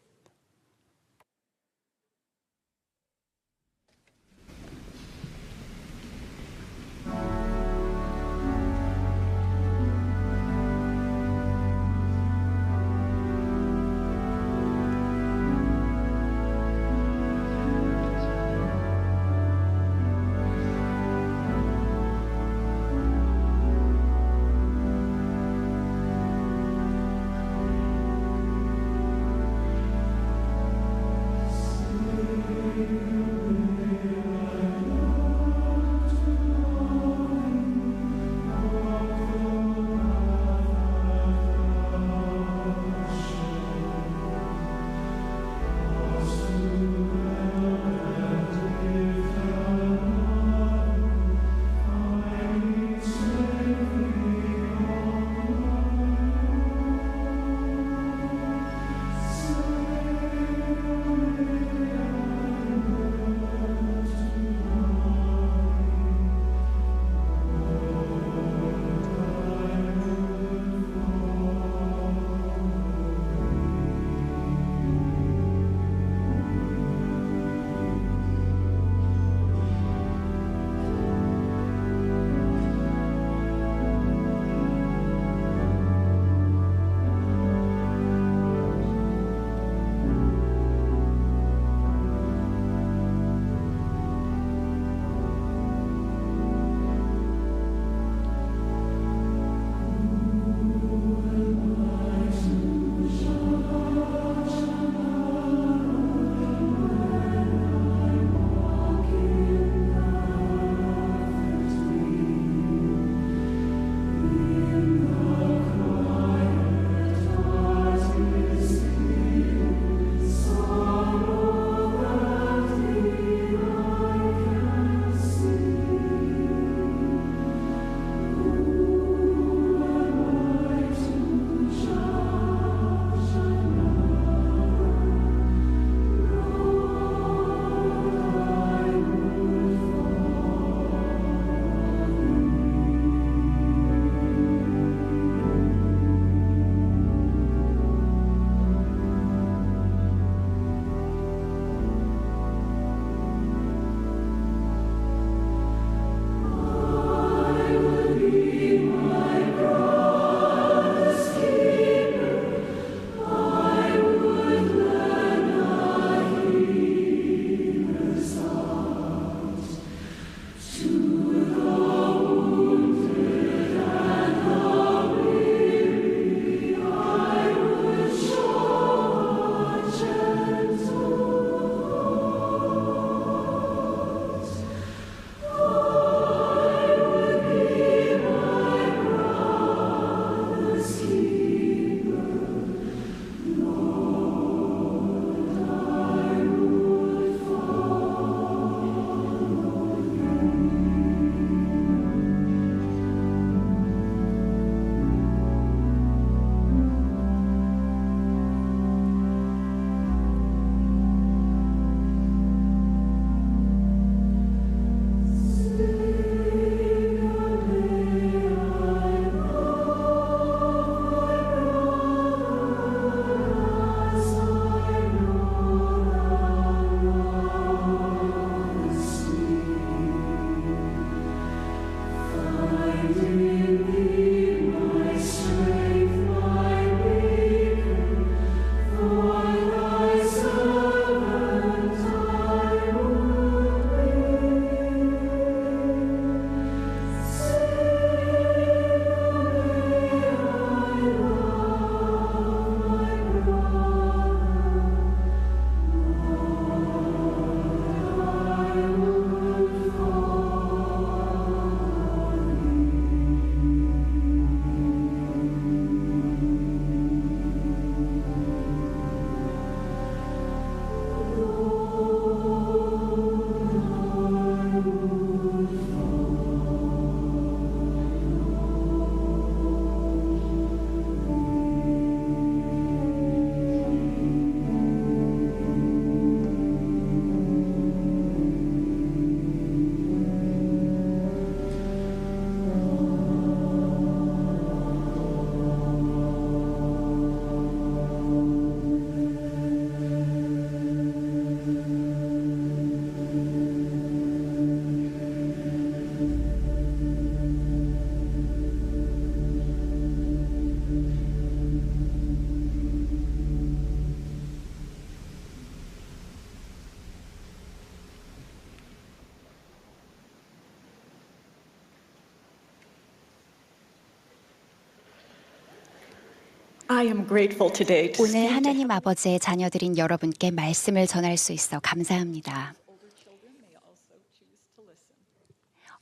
I am grateful today to 오늘 speak to 하나님 아버지의 자녀들인 여러분께 말씀을 전할 수 있어 감사합니다.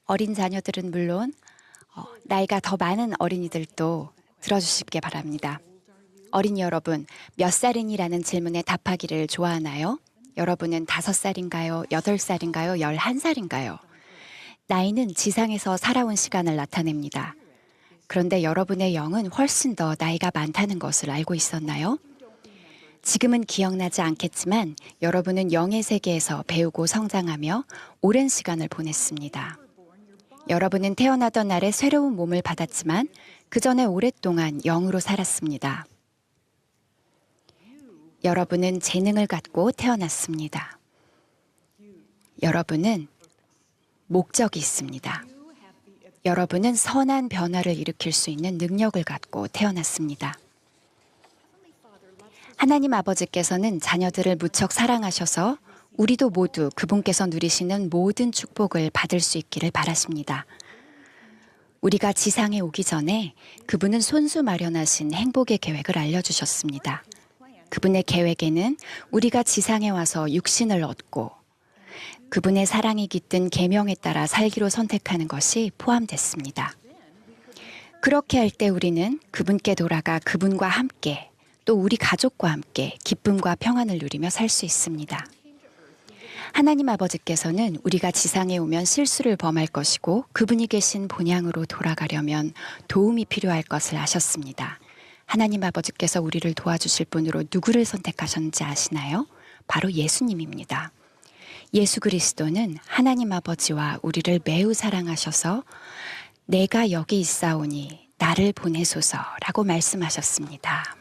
어린 자녀들은 물론 나이가 더 많은 어린이들도 들어주시기 바랍니다. 어린이 여러분, 몇 살이니라는 질문에 답하기를 좋아하나요? 여러분은 5살인가요? 8살인가요? 11살인가요? 나이는 지상에서 살아온 시간을 나타냅니다. 그런데 여러분의 영은 훨씬 더 나이가 많다는 것을 알고 있었나요? 지금은 기억나지 않겠지만 여러분은 영의 세계에서 배우고 성장하며 오랜 시간을 보냈습니다. 여러분은 태어나던 날에 새로운 몸을 받았지만 그 전에 오랫동안 영으로 살았습니다. 여러분은 재능을 갖고 태어났습니다. 여러분은 목적이 있습니다. 여러분은 선한 변화를 일으킬 수 있는 능력을 갖고 태어났습니다. 하나님 아버지께서는 자녀들을 무척 사랑하셔서 우리도 모두 그분께서 누리시는 모든 축복을 받을 수 있기를 바라십니다. 우리가 지상에 오기 전에 그분은 손수 마련하신 행복의 계획을 알려주셨습니다. 그분의 계획에는 우리가 지상에 와서 육신을 얻고 그분의 사랑이 깃든 계명에 따라 살기로 선택하는 것이 포함됐습니다. 그렇게 할 때 우리는 그분께 돌아가 그분과 함께 또 우리 가족과 함께 기쁨과 평안을 누리며 살 수 있습니다. 하나님 아버지께서는 우리가 지상에 오면 실수를 범할 것이고 그분이 계신 본향으로 돌아가려면 도움이 필요할 것을 아셨습니다. 하나님 아버지께서 우리를 도와주실 분으로 누구를 선택하셨는지 아시나요? 바로 예수님입니다. 예수 그리스도는 하나님 아버지와 우리를 매우 사랑하셔서 내가 여기 있사오니 나를 보내소서라고 말씀하셨습니다.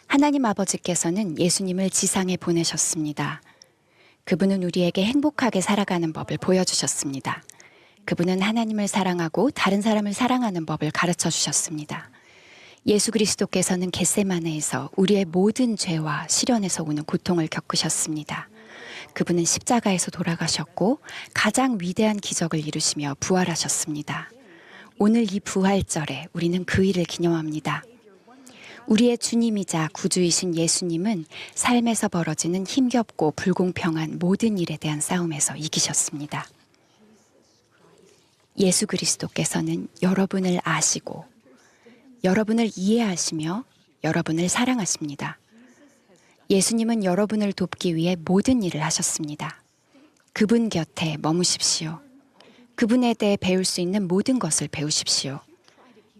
하나님 아버지께서는 예수님을 지상에 보내셨습니다. 그분은 우리에게 행복하게 살아가는 법을 보여주셨습니다. 그분은 하나님을 사랑하고 다른 사람을 사랑하는 법을 가르쳐 주셨습니다. 예수 그리스도께서는 겟세마네에서 우리의 모든 죄와 시련에서 오는 고통을 겪으셨습니다. 그분은 십자가에서 돌아가셨고 가장 위대한 기적을 이루시며 부활하셨습니다. 오늘 이 부활절에 우리는 그 일을 기념합니다. 우리의 주님이자 구주이신 예수님은 삶에서 벌어지는 힘겹고 불공평한 모든 일에 대한 싸움에서 이기셨습니다. 예수 그리스도께서는 여러분을 아시고 여러분을 이해하시며 여러분을 사랑하십니다. 예수님은 여러분을 돕기 위해 모든 일을 하셨습니다. 그분 곁에 머무십시오. 그분에 대해 배울 수 있는 모든 것을 배우십시오.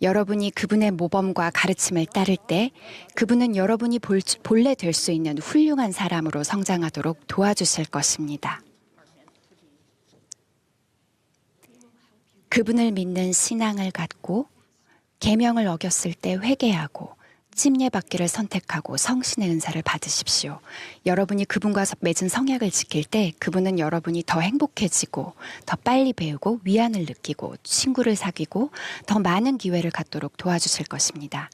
여러분이 그분의 모범과 가르침을 따를 때 그분은 여러분이 본래 될 수 있는 훌륭한 사람으로 성장하도록 도와주실 것입니다. 그분을 믿는 신앙을 갖고 계명을 어겼을 때 회개하고 침례받기를 선택하고 성신의 은사를 받으십시오. 여러분이 그분과 맺은 성약을 지킬 때 그분은 여러분이 더 행복해지고 더 빨리 배우고 위안을 느끼고 친구를 사귀고 더 많은 기회를 갖도록 도와주실 것입니다.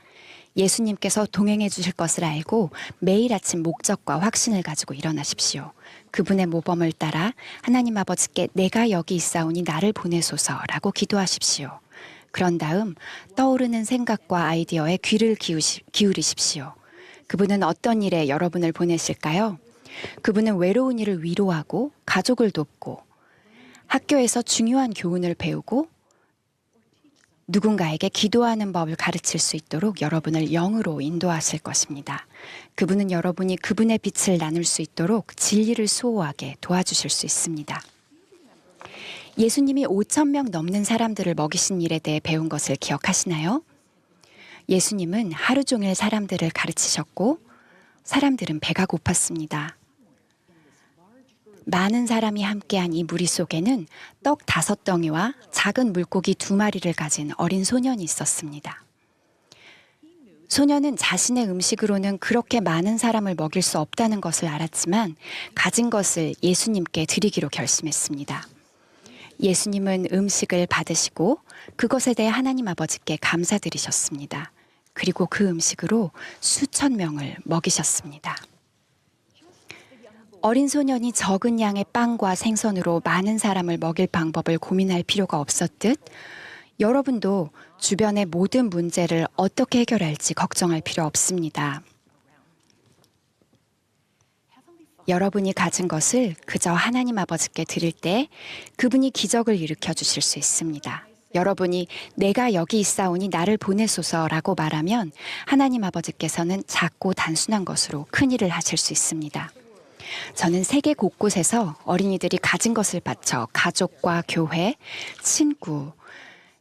예수님께서 동행해 주실 것을 알고 매일 아침 목적과 확신을 가지고 일어나십시오. 그분의 모범을 따라 하나님 아버지께 내가 여기 있사오니 나를 보내소서라고 기도하십시오. 그런 다음 떠오르는 생각과 아이디어에 귀를 기울이십시오. 그분은 어떤 일에 여러분을 보내실까요? 그분은 외로운 이를 위로하고 가족을 돕고 학교에서 중요한 교훈을 배우고 누군가에게 기도하는 법을 가르칠 수 있도록 여러분을 영으로 인도하실 것입니다. 그분은 여러분이 그분의 빛을 나눌 수 있도록 진리를 수호하게 도와주실 수 있습니다. 예수님이 5,000명 넘는 사람들을 먹이신 일에 대해 배운 것을 기억하시나요? 예수님은 하루 종일 사람들을 가르치셨고 사람들은 배가 고팠습니다. 많은 사람이 함께한 이 무리 속에는 떡 5덩이와 작은 물고기 2마리를 가진 어린 소년이 있었습니다. 소년은 자신의 음식으로는 그렇게 많은 사람을 먹일 수 없다는 것을 알았지만 가진 것을 예수님께 드리기로 결심했습니다. 예수님은 음식을 받으시고 그것에 대해 하나님 아버지께 감사드리셨습니다. 그리고 그 음식으로 수천 명을 먹이셨습니다. 어린 소년이 적은 양의 빵과 생선으로 많은 사람을 먹일 방법을 고민할 필요가 없었듯 여러분도 주변의 모든 문제를 어떻게 해결할지 걱정할 필요 없습니다. 여러분이 가진 것을 그저 하나님 아버지께 드릴 때 그분이 기적을 일으켜 주실 수 있습니다. 여러분이 내가 여기 있사오니 나를 보내소서라고 말하면 하나님 아버지께서는 작고 단순한 것으로 큰 일을 하실 수 있습니다. 저는 세계 곳곳에서 어린이들이 가진 것을 바쳐 가족과 교회, 친구,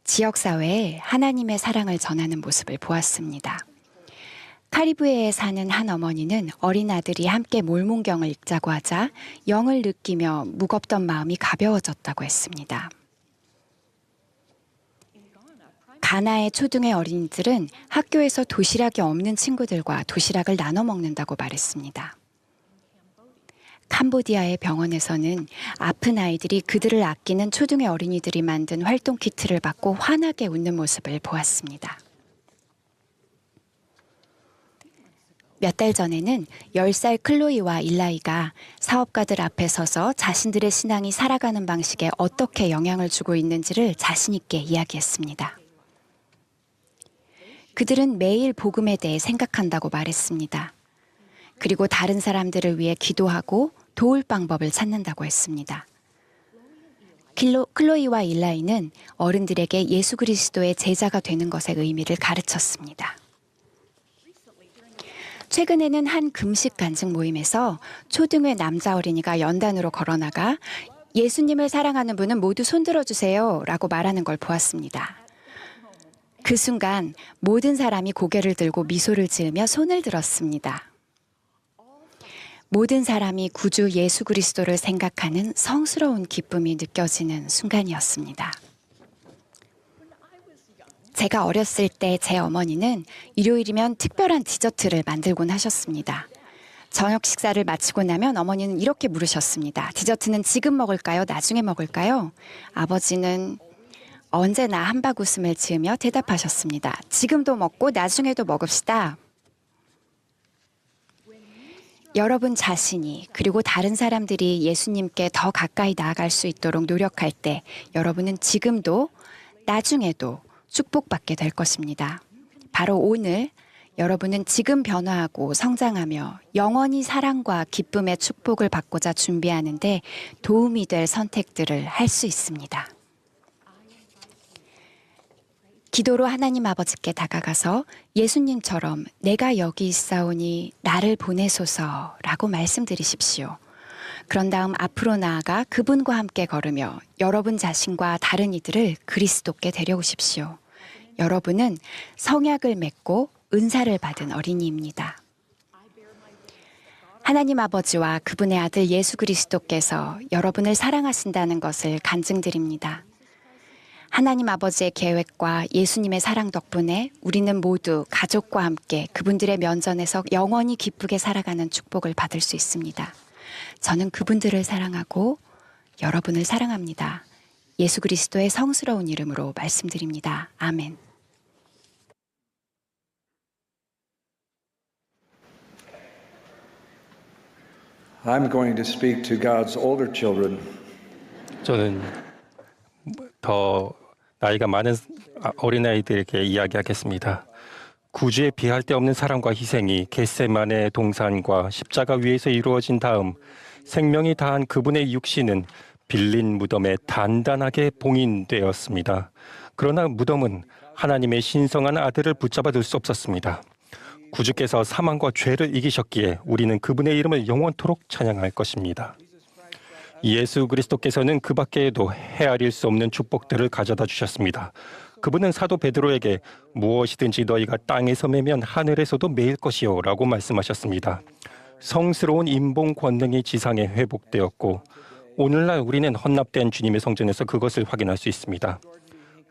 지역사회에 하나님의 사랑을 전하는 모습을 보았습니다. 카리브해에 사는 한 어머니는 어린 아들이 함께 몰몬경을 읽자고 하자 영을 느끼며 무겁던 마음이 가벼워졌다고 했습니다. 가나의 초등의 어린이들은 학교에서 도시락이 없는 친구들과 도시락을 나눠 먹는다고 말했습니다. 캄보디아의 병원에서는 아픈 아이들이 그들을 아끼는 초등의 어린이들이 만든 활동 키트를 받고 환하게 웃는 모습을 보았습니다. 몇 달 전에는 10살 클로이와 일라이가 사업가들 앞에 서서 자신들의 신앙이 살아가는 방식에 어떻게 영향을 주고 있는지를 자신 있게 이야기했습니다. 그들은 매일 복음에 대해 생각한다고 말했습니다. 그리고 다른 사람들을 위해 기도하고 도울 방법을 찾는다고 했습니다. 클로이와 일라이는 어른들에게 예수 그리스도의 제자가 되는 것의 의미를 가르쳤습니다. 최근에는 한 금식 간증 모임에서 초등의 남자 어린이가 연단으로 걸어나가 예수님을 사랑하는 분은 모두 손들어 주세요 라고 말하는 걸 보았습니다. 그 순간 모든 사람이 고개를 들고 미소를 지으며 손을 들었습니다. 모든 사람이 구주 예수 그리스도를 생각하는 성스러운 기쁨이 느껴지는 순간이었습니다. 제가 어렸을 때 제 어머니는 일요일이면 특별한 디저트를 만들곤 하셨습니다. 저녁 식사를 마치고 나면 어머니는 이렇게 물으셨습니다. 디저트는 지금 먹을까요? 나중에 먹을까요? 아버지는 언제나 한박 웃음을 지으며 대답하셨습니다. 지금도 먹고 나중에도 먹읍시다. 여러분 자신이 그리고 다른 사람들이 예수님께 더 가까이 나아갈 수 있도록 노력할 때 여러분은 지금도 나중에도 축복받게 될 것입니다. 바로 오늘 여러분은 지금 변화하고 성장하며 영원히 사랑과 기쁨의 축복을 받고자 준비하는데 도움이 될 선택들을 할 수 있습니다. 기도로 하나님 아버지께 다가가서 예수님처럼 내가 여기 있사오니 나를 보내소서라고 말씀드리십시오. 그런 다음 앞으로 나아가 그분과 함께 걸으며 여러분 자신과 다른 이들을 그리스도께 데려오십시오. 여러분은 성약을 맺고 은사를 받은 어린이입니다. 하나님 아버지와 그분의 아들 예수 그리스도께서 여러분을 사랑하신다는 것을 간증드립니다. 하나님 아버지의 계획과 예수님의 사랑 덕분에 우리는 모두 가족과 함께 그분들의 면전에서 영원히 기쁘게 살아가는 축복을 받을 수 있습니다. 저는 그분들을 사랑하고 여러분을 사랑합니다. 예수 그리스도의 성스러운 이름으로 말씀드립니다. 아멘. I'm going to speak to God's older children. 저는 더 나이가 많은 어린아이들에게 이야기하겠습니다. 구주에 비할 데 없는 사랑과 희생이 겟세마네 동산과 십자가 위에서 이루어진 다음 생명이 다한 그분의 육신은 빌린 무덤에 단단하게 봉인되었습니다. 그러나 무덤은 하나님의 신성한 아들을 붙잡아 둘 수 없었습니다. 구주께서 사망과 죄를 이기셨기에 우리는 그분의 이름을 영원토록 찬양할 것입니다. 예수 그리스도께서는 그 밖에도 헤아릴 수 없는 축복들을 가져다 주셨습니다. 그분은 사도 베드로에게 무엇이든지 너희가 땅에서 매면 하늘에서도 매일 것이요 라고 말씀하셨습니다. 성스러운 인본 권능이 지상에 회복되었고 오늘날 우리는 헌납된 주님의 성전에서 그것을 확인할 수 있습니다.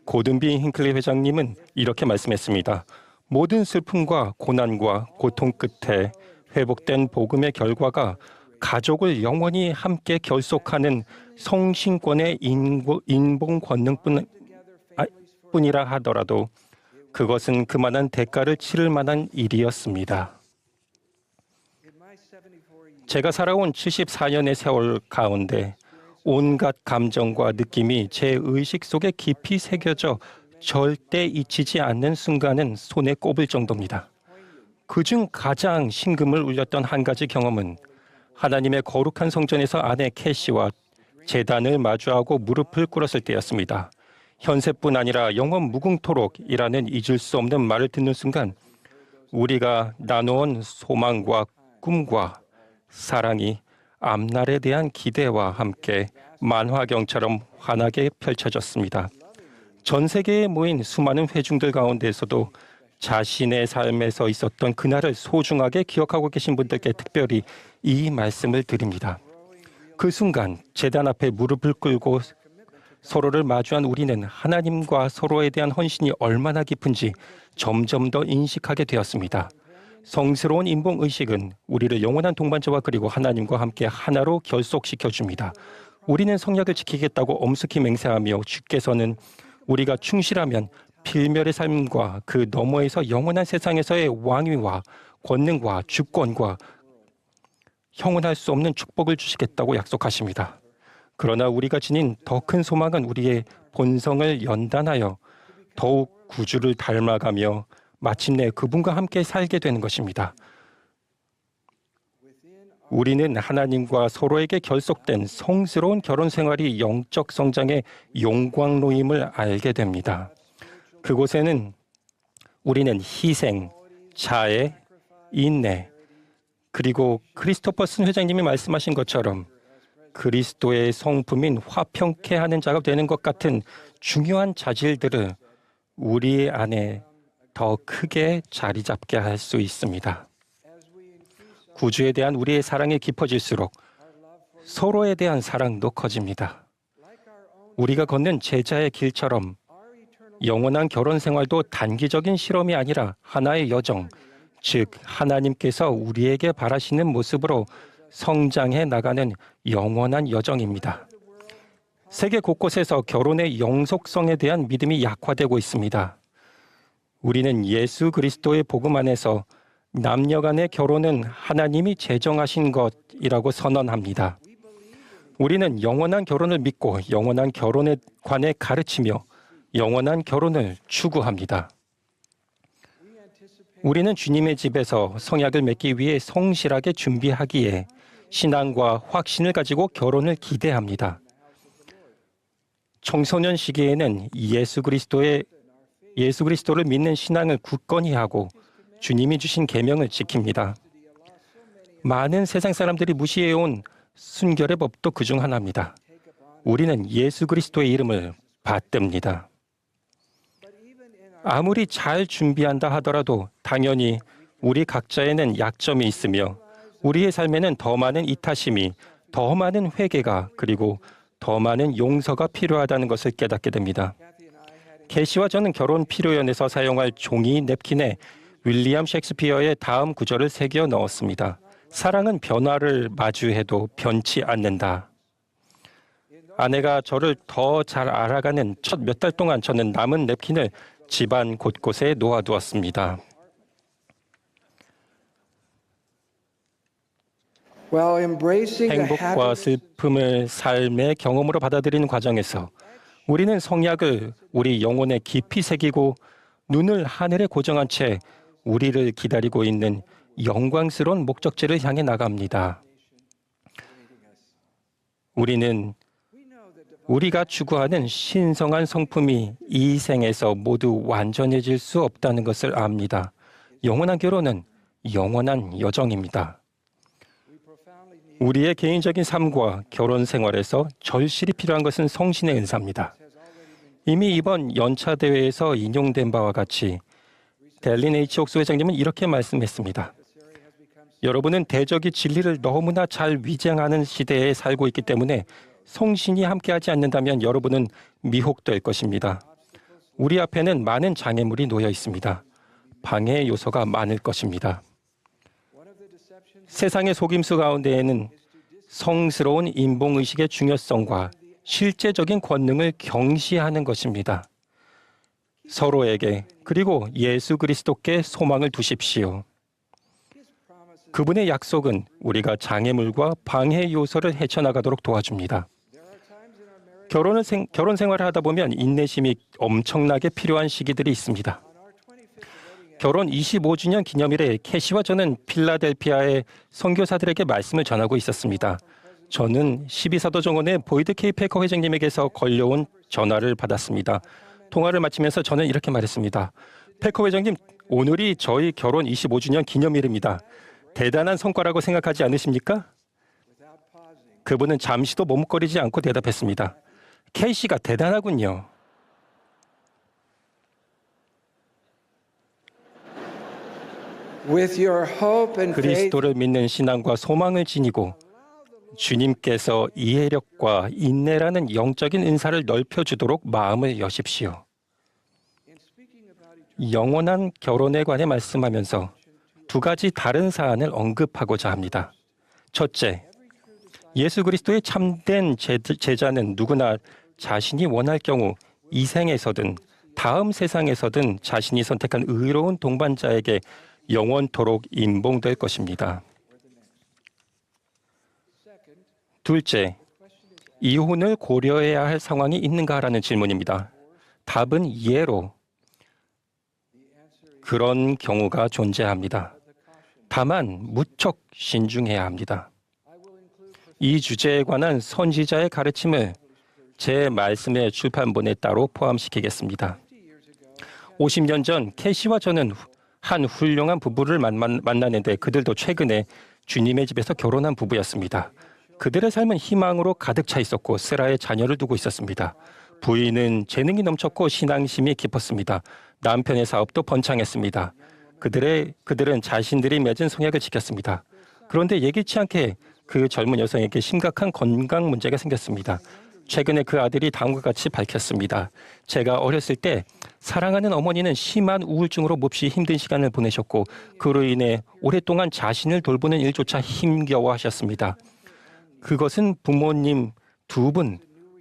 고든비 힌클리 회장님은 이렇게 말씀했습니다. 모든 슬픔과 고난과 고통 끝에 회복된 복음의 결과가 가족을 영원히 함께 결속하는 성신권의 인본 권능뿐이라 하더라도 그것은 그만한 대가를 치를 만한 일이었습니다. 제가 살아온 74년의 세월 가운데 온갖 감정과 느낌이 제 의식 속에 깊이 새겨져 절대 잊히지 않는 순간은 손에 꼽을 정도입니다. 그중 가장 심금을 울렸던 한 가지 경험은 하나님의 거룩한 성전에서 아내 캐시와 제단을 마주하고 무릎을 꿇었을 때였습니다. 현세뿐 아니라 영원 무궁토록이라는 잊을 수 없는 말을 듣는 순간 우리가 나누온 소망과 꿈과 사랑이 앞날에 대한 기대와 함께 만화경처럼 환하게 펼쳐졌습니다. 전 세계에 모인 수많은 회중들 가운데서도 자신의 삶에서 있었던 그날을 소중하게 기억하고 계신 분들께 특별히 이 말씀을 드립니다. 그 순간 제단 앞에 무릎을 꿇고 서로를 마주한 우리는 하나님과 서로에 대한 헌신이 얼마나 깊은지 점점 더 인식하게 되었습니다. 성스러운 인본의식은 우리를 영원한 동반자와 그리고 하나님과 함께 하나로 결속시켜 줍니다. 우리는 성약을 지키겠다고 엄숙히 맹세하며 주께서는 우리가 충실하면 필멸의 삶과 그 너머에서 영원한 세상에서의 왕위와 권능과 주권과 형언할 수 없는 축복을 주시겠다고 약속하십니다. 그러나 우리가 지닌 더 큰 소망은 우리의 본성을 연단하여 더욱 구주를 닮아가며 마침내 그분과 함께 살게 되는 것입니다. 우리는 하나님과 서로에게 결속된 성스러운 결혼 생활이 영적 성장의 용광로임을 알게 됩니다. 그곳에는 우리는 희생, 자애, 인내, 그리고 크리스토퍼슨 회장님이 말씀하신 것처럼 그리스도의 성품인 화평케 하는 자가 되는 것 같은 중요한 자질들을 우리 안에 더 크게 자리 잡게 할 수 있습니다. 구주에 대한 우리의 사랑이 깊어질수록 서로에 대한 사랑도 커집니다. 우리가 걷는 제자의 길처럼 영원한 결혼 생활도 단기적인 실험이 아니라 하나의 여정, 즉 하나님께서 우리에게 바라시는 모습으로 성장해 나가는 영원한 여정입니다. 세계 곳곳에서 결혼의 영속성에 대한 믿음이 약화되고 있습니다. 우리는 예수 그리스도의 복음 안에서 남녀 간의 결혼은 하나님이 제정하신 것이라고 선언합니다. 우리는 영원한 결혼을 믿고 영원한 결혼에 관해 가르치며 영원한 결혼을 추구합니다. 우리는 주님의 집에서 성약을 맺기 위해 성실하게 준비하기에 신앙과 확신을 가지고 결혼을 기대합니다. 청소년 시기에는 예수 그리스도를 믿는 신앙을 굳건히 하고 주님이 주신 계명을 지킵니다. 많은 세상 사람들이 무시해온 순결의 법도 그중 하나입니다. 우리는 예수 그리스도의 이름을 받듭니다. 아무리 잘 준비한다 하더라도 당연히 우리 각자에는 약점이 있으며 우리의 삶에는 더 많은 이타심이, 더 많은 회개가 그리고 더 많은 용서가 필요하다는 것을 깨닫게 됩니다. 캐시와 저는 결혼 피로연에서 사용할 종이 냅킨에 윌리엄 셰익스피어의 다음 구절을 새겨 넣었습니다. 사랑은 변화를 마주해도 변치 않는다. 아내가 저를 더 잘 알아가는 첫 몇 달 동안 저는 남은 냅킨을 집안 곳곳에 놓아두었습니다. 행복과 슬픔을 삶의 경험으로 받아들이는 과정에서 우리는 성약을 우리 영혼에 깊이 새기고 눈을 하늘에 고정한 채 우리를 기다리고 있는 영광스러운 목적지를 향해 나갑니다. 우리는 우리가 추구하는 신성한 성품이 이 생에서 모두 완전해질 수 없다는 것을 압니다. 영원한 결혼은 영원한 여정입니다. 우리의 개인적인 삶과 결혼 생활에서 절실히 필요한 것은 성신의 은사입니다. 이미 이번 연차 대회에서 인용된 바와 같이 델린 H. 옥스 회장님은 이렇게 말씀했습니다. 여러분은 대적이 진리를 너무나 잘 위장하는 시대에 살고 있기 때문에 성신이 함께하지 않는다면 여러분은 미혹될 것입니다. 우리 앞에는 많은 장애물이 놓여 있습니다. 방해 요소가 많을 것입니다. 세상의 속임수 가운데에는 성스러운 인본의식의 중요성과 실제적인 권능을 경시하는 것입니다. 서로에게 그리고 예수 그리스도께 소망을 두십시오. 그분의 약속은 우리가 장애물과 방해 요소를 헤쳐나가도록 도와줍니다. 결혼 생활을 하다 보면 인내심이 엄청나게 필요한 시기들이 있습니다. 결혼 25주년 기념일에 캐시와 저는 필라델피아의 선교사들에게 말씀을 전하고 있었습니다. 저는 12사도 정원의 보이드 K 패커 회장님에게서 걸려온 전화를 받았습니다. 통화를 마치면서 저는 이렇게 말했습니다. 패커 회장님, 오늘이 저희 결혼 25주년 기념일입니다. 대단한 성과라고 생각하지 않으십니까? 그분은 잠시도 머뭇거리지 않고 대답했습니다. 케이씨가 대단하군요. With your hope and faith, 그리스도를 믿는 신앙과 소망을 지니고 주님께서 이해력과 인내라는 영적인 은사를 넓혀주도록 마음을 여십시오. 영원한 결혼에 관해 말씀하면서 두 가지 다른 사안을 언급하고자 합니다. 첫째, 예수 그리스도의 참된 제자는 누구나 자신이 원할 경우 이 생에서든 다음 세상에서든 자신이 선택한 의로운 동반자에게 영원토록 임봉될 것입니다. 둘째, 이혼을 고려해야 할 상황이 있는가라는 질문입니다. 답은 예로 그런 경우가 존재합니다. 다만 무척 신중해야 합니다. 이 주제에 관한 선지자의 가르침을 제 말씀의 출판본에 따로 포함시키겠습니다. 50년 전 캐시와 저는 한 훌륭한 부부를 만나는데 그들도 최근에 주님의 집에서 결혼한 부부였습니다. 그들의 삶은 희망으로 가득 차 있었고 세라에 자녀를 두고 있었습니다. 부인은 재능이 넘쳤고 신앙심이 깊었습니다. 남편의 사업도 번창했습니다. 그들은 자신들이 맺은 성약을 지켰습니다. 그런데 예기치 않게 그 젊은 여성에게 심각한 건강 문제가 생겼습니다. 최근에 그 아들이 다음과 같이 밝혔습니다. 제가 어렸을 때 사랑하는 어머니는 심한 우울증으로 몹시 힘든 시간을 보내셨고 그로 인해 오랫동안 자신을 돌보는 일조차 힘겨워하셨습니다. 그것은 부모님 두 분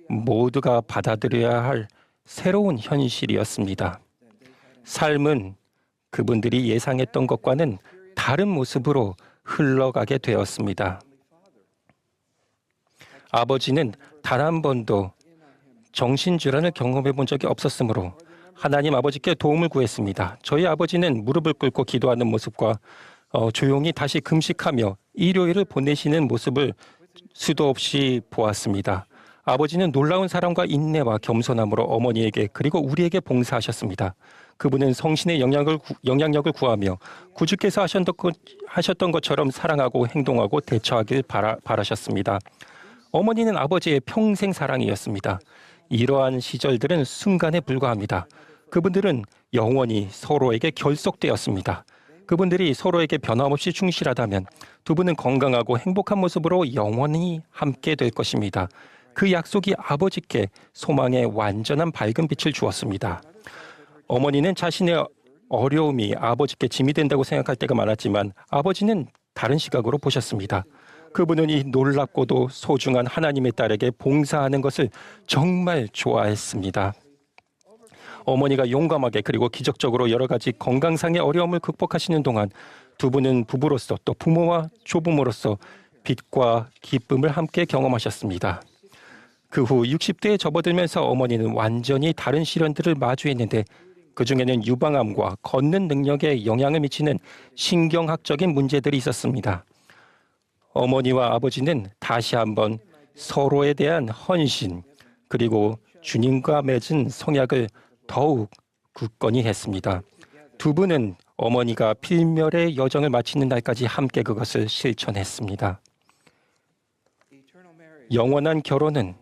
모두가 받아들여야 할 새로운 현실이었습니다. 삶은 그분들이 예상했던 것과는 다른 모습으로 흘러가게 되었습니다. 아버지는 단 한 번도 정신질환을 경험해 본 적이 없었으므로 하나님 아버지께 도움을 구했습니다. 저희 아버지는 무릎을 꿇고 기도하는 모습과 조용히 다시 금식하며 일요일을 보내시는 모습을 수도 없이 보았습니다. 아버지는 놀라운 사랑과 인내와 겸손함으로 어머니에게 그리고 우리에게 봉사하셨습니다. 그분은 성신의 영향력을 구하며 구주께서 하셨던 것처럼 사랑하고 행동하고 대처하길 바라셨습니다. 어머니는 아버지의 평생 사랑이었습니다. 이러한 시절들은 순간에 불과합니다. 그분들은 영원히 서로에게 결속되었습니다. 그분들이 서로에게 변함없이 충실하다면 두 분은 건강하고 행복한 모습으로 영원히 함께 될 것입니다. 그 약속이 아버지께 소망의 완전한 밝은 빛을 주었습니다. 어머니는 자신의 어려움이 아버지께 짐이 된다고 생각할 때가 많았지만 아버지는 다른 시각으로 보셨습니다. 그분은 이 놀랍고도 소중한 하나님의 딸에게 봉사하는 것을 정말 좋아했습니다. 어머니가 용감하게 그리고 기적적으로 여러 가지 건강상의 어려움을 극복하시는 동안 두 분은 부부로서 또 부모와 조부모로서 빛과 기쁨을 함께 경험하셨습니다. 그 후 60대에 접어들면서 어머니는 완전히 다른 시련들을 마주했는데 그중에는 유방암과 걷는 능력에 영향을 미치는 신경학적인 문제들이 있었습니다. 어머니와 아버지는 다시 한번 서로에 대한 헌신 그리고 주님과 맺은 성약을 더욱 굳건히 했습니다. 두 분은 어머니가 필멸의 여정을 마치는 날까지 함께 그것을 실천했습니다. 영원한 결혼은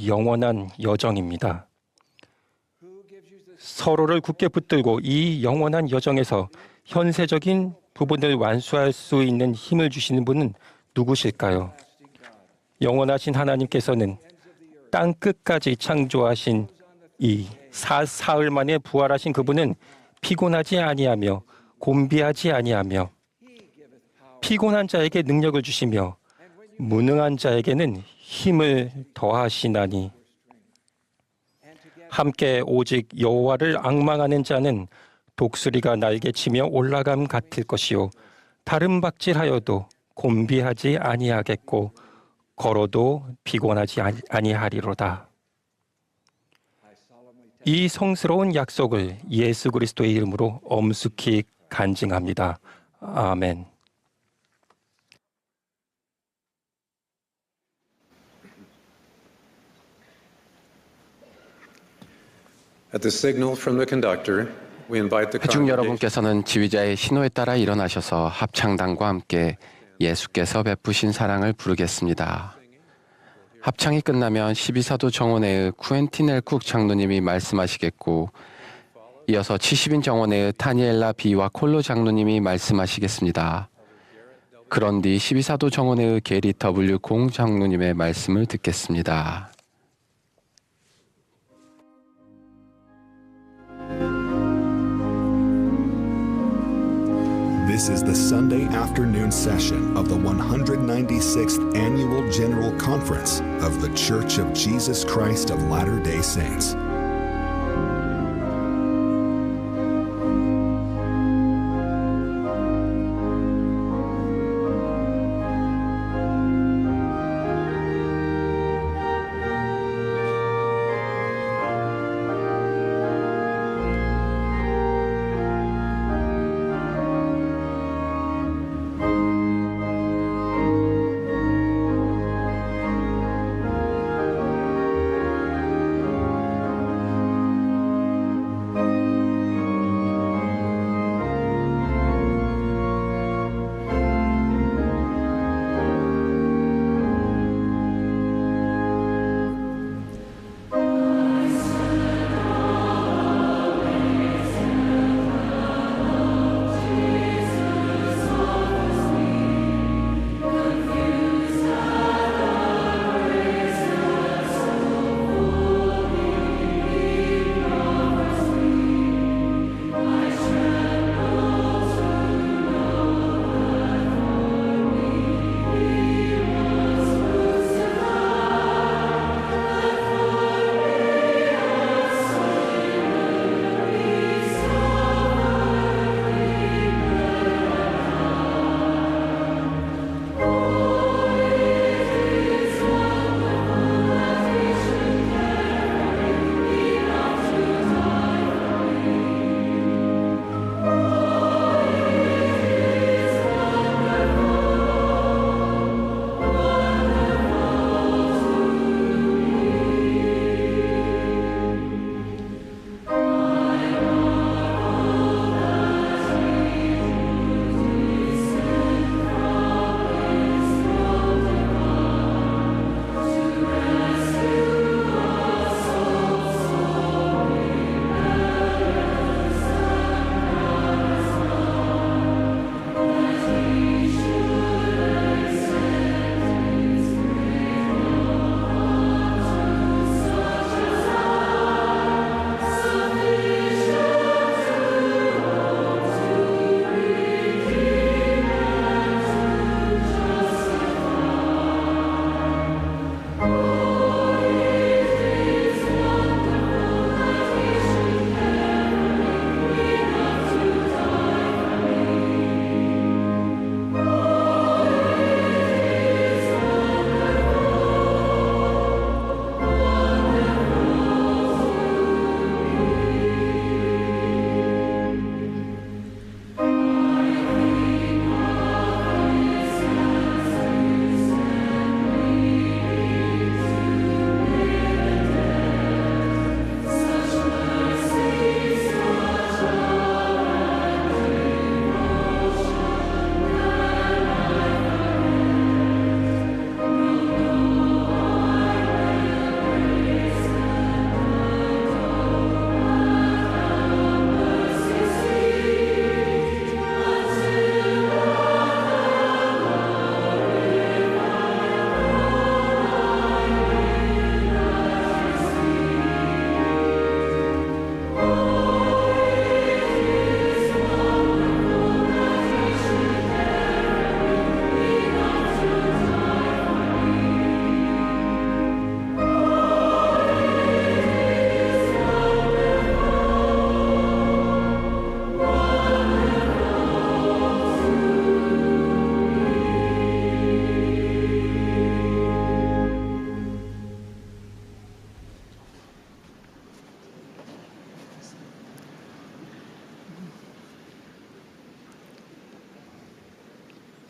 영원한 여정입니다. 서로를 굳게 붙들고 이 영원한 여정에서 현세적인 부분을 완수할 수 있는 힘을 주시는 분은 누구실까요? 영원하신 하나님께서는 땅 끝까지 창조하신 이 사흘 만에 부활하신 그분은 피곤하지 아니하며 곤비하지 아니하며 피곤한 자에게 능력을 주시며 무능한 자에게는 힘을 더하시나니 함께 오직 여호와를 앙망하는 자는 독수리가 날개치며 올라감 같을 것이요 다른 박질하여도 곤비하지 아니하겠고 걸어도 피곤하지 아니하리로다. 이 성스러운 약속을 예수 그리스도의 이름으로 엄숙히 간증합니다. 아멘. At the signal from the conductor, we invite the 회중 congregation 여러분께서는 지휘자의 신호에 따라 일어나셔서 합창단과 함께 예수께서 베푸신 사랑을 부르겠습니다. 합창이 끝나면 12사도 정원회의 쿠엔틴 엘쿡 장로님이 말씀하시겠고 이어서 70인 정원회의 타니엘라 비와 콜로 장로님이 말씀하시겠습니다. 그런 뒤 12사도 정원회의 게리 W 공 장로님의 말씀을 듣겠습니다. This is the Sunday afternoon session of the 196th Annual General Conference of the Church of Jesus Christ of Latter-day Saints.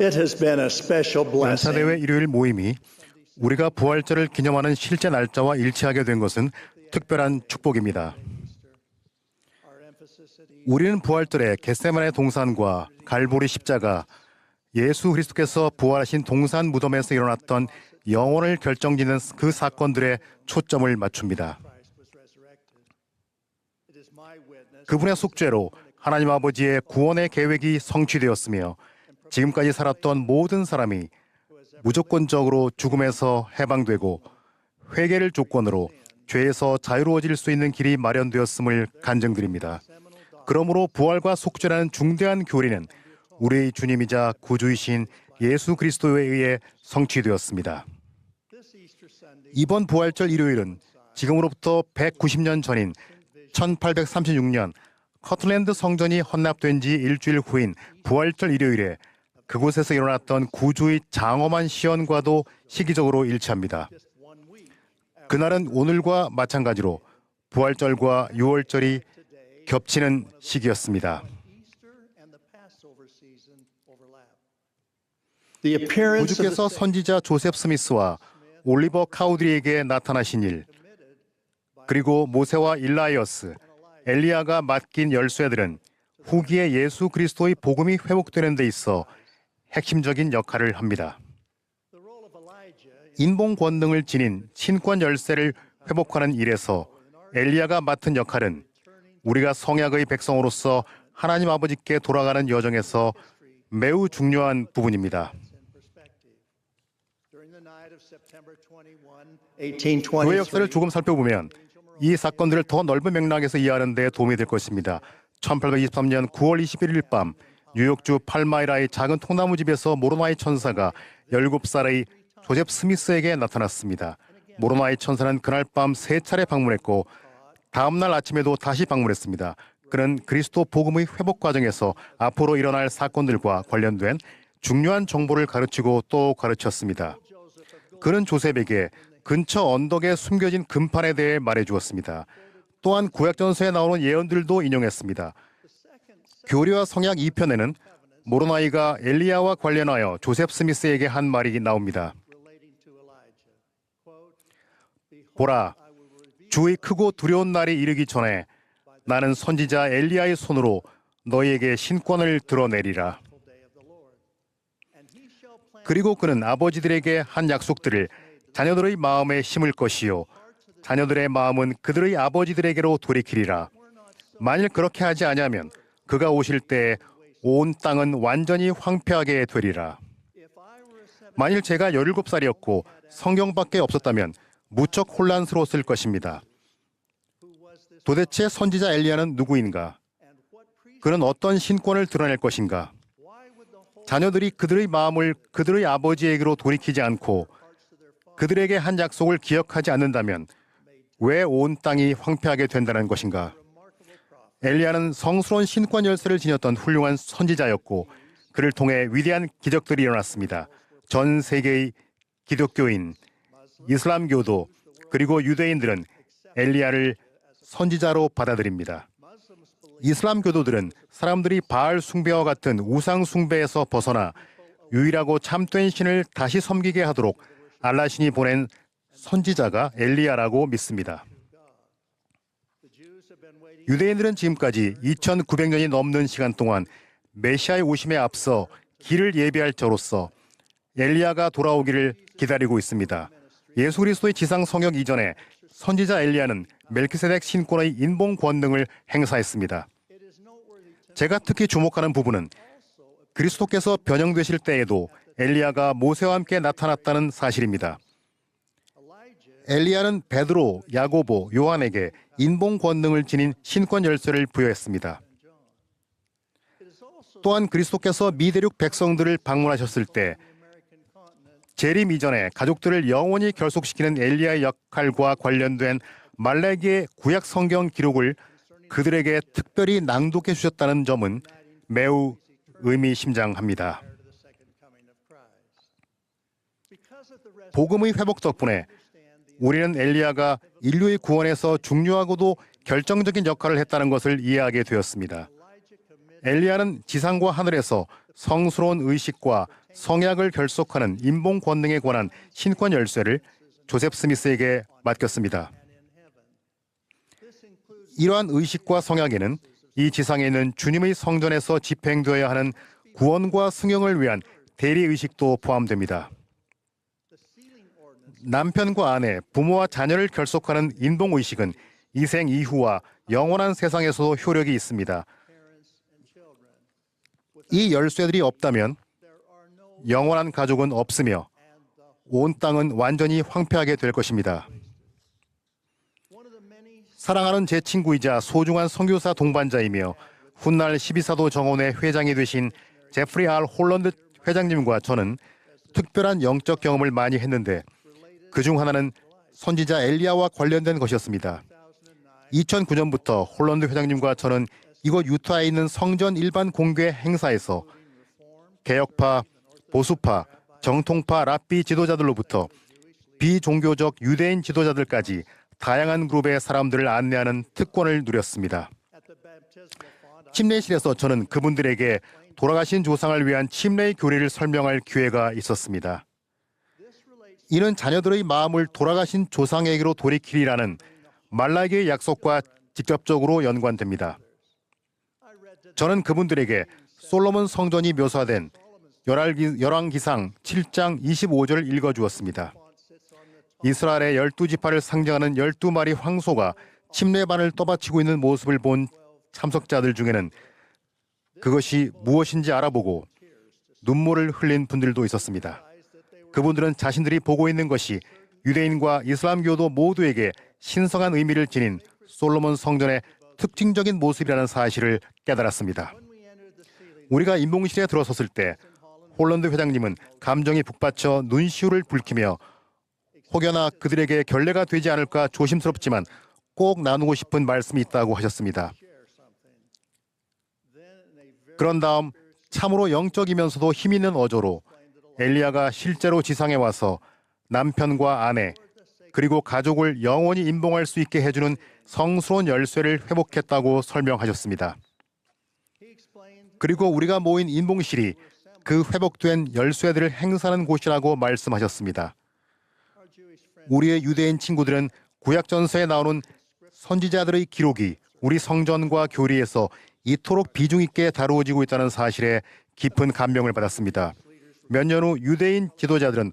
It has been a special blessing. 연차대회 일요일 모임이 우리가 부활절을 기념하는 실제 날짜와 일치하게 된 것은 특별한 축복입니다. 우리는 부활절에 겟세마네 동산과 갈보리 십자가, 예수 그리스도께서 부활하신 동산 무덤에서 일어났던 영혼을 결정짓는 그 사건들에 초점을 맞춥니다. 그분의 속죄로 하나님 아버지의 구원의 계획이 성취되었으며 지금까지 살았던 모든 사람이 무조건적으로 죽음에서 해방되고 회개를 조건으로 죄에서 자유로워질 수 있는 길이 마련되었음을 간증드립니다. 그러므로 부활과 속죄라는 중대한 교리는 우리의 주님이자 구주이신 예수 그리스도에 의해 성취되었습니다. 이번 부활절 일요일은 지금으로부터 190년 전인 1836년 커틀랜드 성전이 헌납된 지 일주일 후인 부활절 일요일에 그곳에서 일어났던 구주의 장엄한 시연과도 시기적으로 일치합니다. 그날은 오늘과 마찬가지로 부활절과 유월절이 겹치는 시기였습니다. 구주께서 선지자 조셉 스미스와 올리버 카우드리에게 나타나신 일, 그리고 모세와 일라이어스, 엘리야가 맡긴 열쇠들은 후기에 예수 그리스도의 복음이 회복되는 데 있어 핵심적인 역할을 합니다. 인봉 권능을 지닌 신권 열쇠를 회복하는 일에서 엘리야가 맡은 역할은 우리가 성약의 백성으로서 하나님 아버지께 돌아가는 여정에서 매우 중요한 부분입니다. 교회 역사를 조금 살펴보면 이 사건들을 더 넓은 맥락에서 이해하는 데 도움이 될 것입니다. 1823년 9월 21일 밤 뉴욕주 팔마이라의 작은 통나무집에서 모로나이 천사가 17살의 조셉 스미스에게 나타났습니다. 모로나이 천사는 그날 밤 3차례 방문했고 다음 날 아침에도 다시 방문했습니다. 그는 그리스도 복음의 회복 과정에서 앞으로 일어날 사건들과 관련된 중요한 정보를 가르치고 또 가르쳤습니다. 그는 조셉에게 근처 언덕에 숨겨진 금판에 대해 말해주었습니다. 또한 구약전서에 나오는 예언들도 인용했습니다. 교리와 성약 2편에는 모로나이가 엘리야와 관련하여 조셉 스미스에게 한 말이 나옵니다. 보라, 주의 크고 두려운 날이 이르기 전에 나는 선지자 엘리야의 손으로 너희에게 신권을 드러내리라. 그리고 그는 아버지들에게 한 약속들을 자녀들의 마음에 심을 것이요 자녀들의 마음은 그들의 아버지들에게로 돌이키리라. 만일 그렇게 하지 아니하면 그가 오실 때에 온 땅은 완전히 황폐하게 되리라. 만일 제가 17살이었고 성경밖에 없었다면 무척 혼란스러웠을 것입니다. 도대체 선지자 엘리야는 누구인가? 그는 어떤 신권을 드러낼 것인가? 자녀들이 그들의 마음을 그들의 아버지에게로 돌이키지 않고 그들에게 한 약속을 기억하지 않는다면 왜 온 땅이 황폐하게 된다는 것인가? 엘리야는 성스러운 신권 열쇠를 지녔던 훌륭한 선지자였고 그를 통해 위대한 기적들이 일어났습니다. 전 세계의 기독교인, 이슬람교도 그리고 유대인들은 엘리야를 선지자로 받아들입니다. 이슬람교도들은 사람들이 바알 숭배와 같은 우상 숭배에서 벗어나 유일하고 참된 신을 다시 섬기게 하도록 알라 신이 보낸 선지자가 엘리야라고 믿습니다. 유대인들은 지금까지 2900년이 넘는 시간 동안 메시아의 오심에 앞서 길을 예비할 자로서 엘리야가 돌아오기를 기다리고 있습니다. 예수 그리스도의 지상 성역 이전에 선지자 엘리야는 멜키세덱 신권의 인봉 권능을 행사했습니다. 제가 특히 주목하는 부분은 그리스도께서 변형되실 때에도 엘리야가 모세와 함께 나타났다는 사실입니다. 엘리야는 베드로, 야고보, 요한에게 인봉 권능을 지닌 신권 열쇠를 부여했습니다. 또한 그리스도께서 미대륙 백성들을 방문하셨을 때 재림 이전에 가족들을 영원히 결속시키는 엘리야의 역할과 관련된 말라기의 구약 성경 기록을 그들에게 특별히 낭독해 주셨다는 점은 매우 의미심장합니다. 복음의 회복 덕분에 우리는 엘리야가 인류의 구원에서 중요하고도 결정적인 역할을 했다는 것을 이해하게 되었습니다. 엘리야는 지상과 하늘에서 성스러운 의식과 성약을 결속하는 인봉 권능에 관한 신권 열쇠를 조셉 스미스에게 맡겼습니다. 이러한 의식과 성약에는 이 지상에 있는 주님의 성전에서 집행되어야 하는 구원과 승용을 위한 대리의식도 포함됩니다. 남편과 아내, 부모와 자녀를 결속하는 인봉의식은 이 생 이후와 영원한 세상에서도 효력이 있습니다. 이 열쇠들이 없다면 영원한 가족은 없으며 온 땅은 완전히 황폐하게 될 것입니다. 사랑하는 제 친구이자 소중한 선교사 동반자이며 훗날 12사도 정원회 회장이 되신 제프리 R. 홀런드 회장님과 저는 특별한 영적 경험을 많이 했는데 그중 하나는 선지자 엘리야와 관련된 것이었습니다. 2009년부터 홀런드 회장님과 저는 이곳 유타에 있는 성전 일반 공개 행사에서 개혁파, 보수파, 정통파 랍비 지도자들로부터 비종교적 유대인 지도자들까지 다양한 그룹의 사람들을 안내하는 특권을 누렸습니다. 침례실에서 저는 그분들에게 돌아가신 조상을 위한 침례의 교리를 설명할 기회가 있었습니다. 이는 자녀들의 마음을 돌아가신 조상에게로 돌이키리라는 말라기의 약속과 직접적으로 연관됩니다. 저는 그분들에게 솔로몬 성전이 묘사된 열왕기상 7장 25절을 읽어주었습니다. 이스라엘의 12지파를 상징하는 12마리 황소가 침례반을 떠받치고 있는 모습을 본 참석자들 중에는 그것이 무엇인지 알아보고 눈물을 흘린 분들도 있었습니다. 그분들은 자신들이 보고 있는 것이 유대인과 이슬람교도 모두에게 신성한 의미를 지닌 솔로몬 성전의 특징적인 모습이라는 사실을 깨달았습니다. 우리가 인봉실에 들어섰을 때 홀런드 회장님은 감정이 북받쳐 눈시울을 붉히며 혹여나 그들에게 결례가 되지 않을까 조심스럽지만 꼭 나누고 싶은 말씀이 있다고 하셨습니다. 그런 다음 참으로 영적이면서도 힘 있는 어조로 엘리야가 실제로 지상에 와서 남편과 아내 그리고 가족을 영원히 인봉할 수 있게 해주는 성스러운 열쇠를 회복했다고 설명하셨습니다. 그리고 우리가 모인 인봉실이 그 회복된 열쇠들을 행사하는 곳이라고 말씀하셨습니다. 우리의 유대인 친구들은 구약 전서에 나오는 선지자들의 기록이 우리 성전과 교리에서 이토록 비중 있게 다루어지고 있다는 사실에 깊은 감명을 받았습니다. 몇 년 후 유대인 지도자들은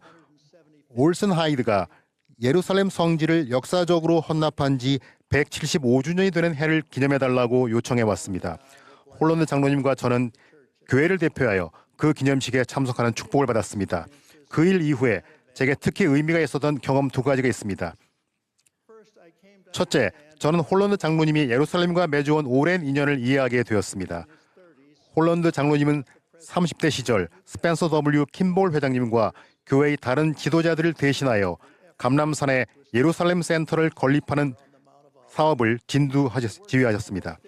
올슨 하이드가 예루살렘 성지를 역사적으로 헌납한 지 175주년이 되는 해를 기념해달라고 요청해 왔습니다. 홀런드 장로님과 저는 교회를 대표하여 그 기념식에 참석하는 축복을 받았습니다. 그 일 이후에 제게 특히 의미가 있었던 경험 두 가지가 있습니다. 첫째, 저는 홀런드 장로님이 예루살렘과 맺어온 오랜 인연을 이해하게 되었습니다. 홀런드 장로님은 30대 시절 스펜서 W. 킴볼 회장님과 교회의 다른 지도자들을 대신하여 감람산에 예루살렘 센터를 건립하는 사업을 지휘하셨습니다.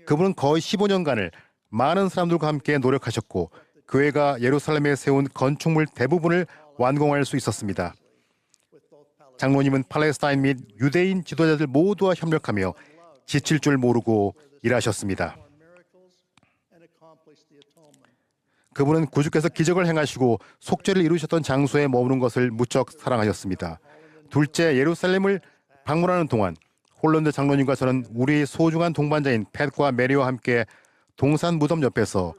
그분은 거의 15년간을 많은 사람들과 함께 노력하셨고 교회가 예루살렘에 세운 건축물 대부분을 완공할 수 있었습니다. 장로님은 팔레스타인 및 유대인 지도자들 모두와 협력하며 지칠 줄 모르고 일하셨습니다. 그분은 구주께서 기적을 행하시고 속죄를 이루셨던 장소에 머무는 것을 무척 사랑하셨습니다. 둘째, 예루살렘을 방문하는 동안 홀런드 장로님과 저는 우리 소중한 동반자인 팻과 메리와 함께 동산 무덤 옆에서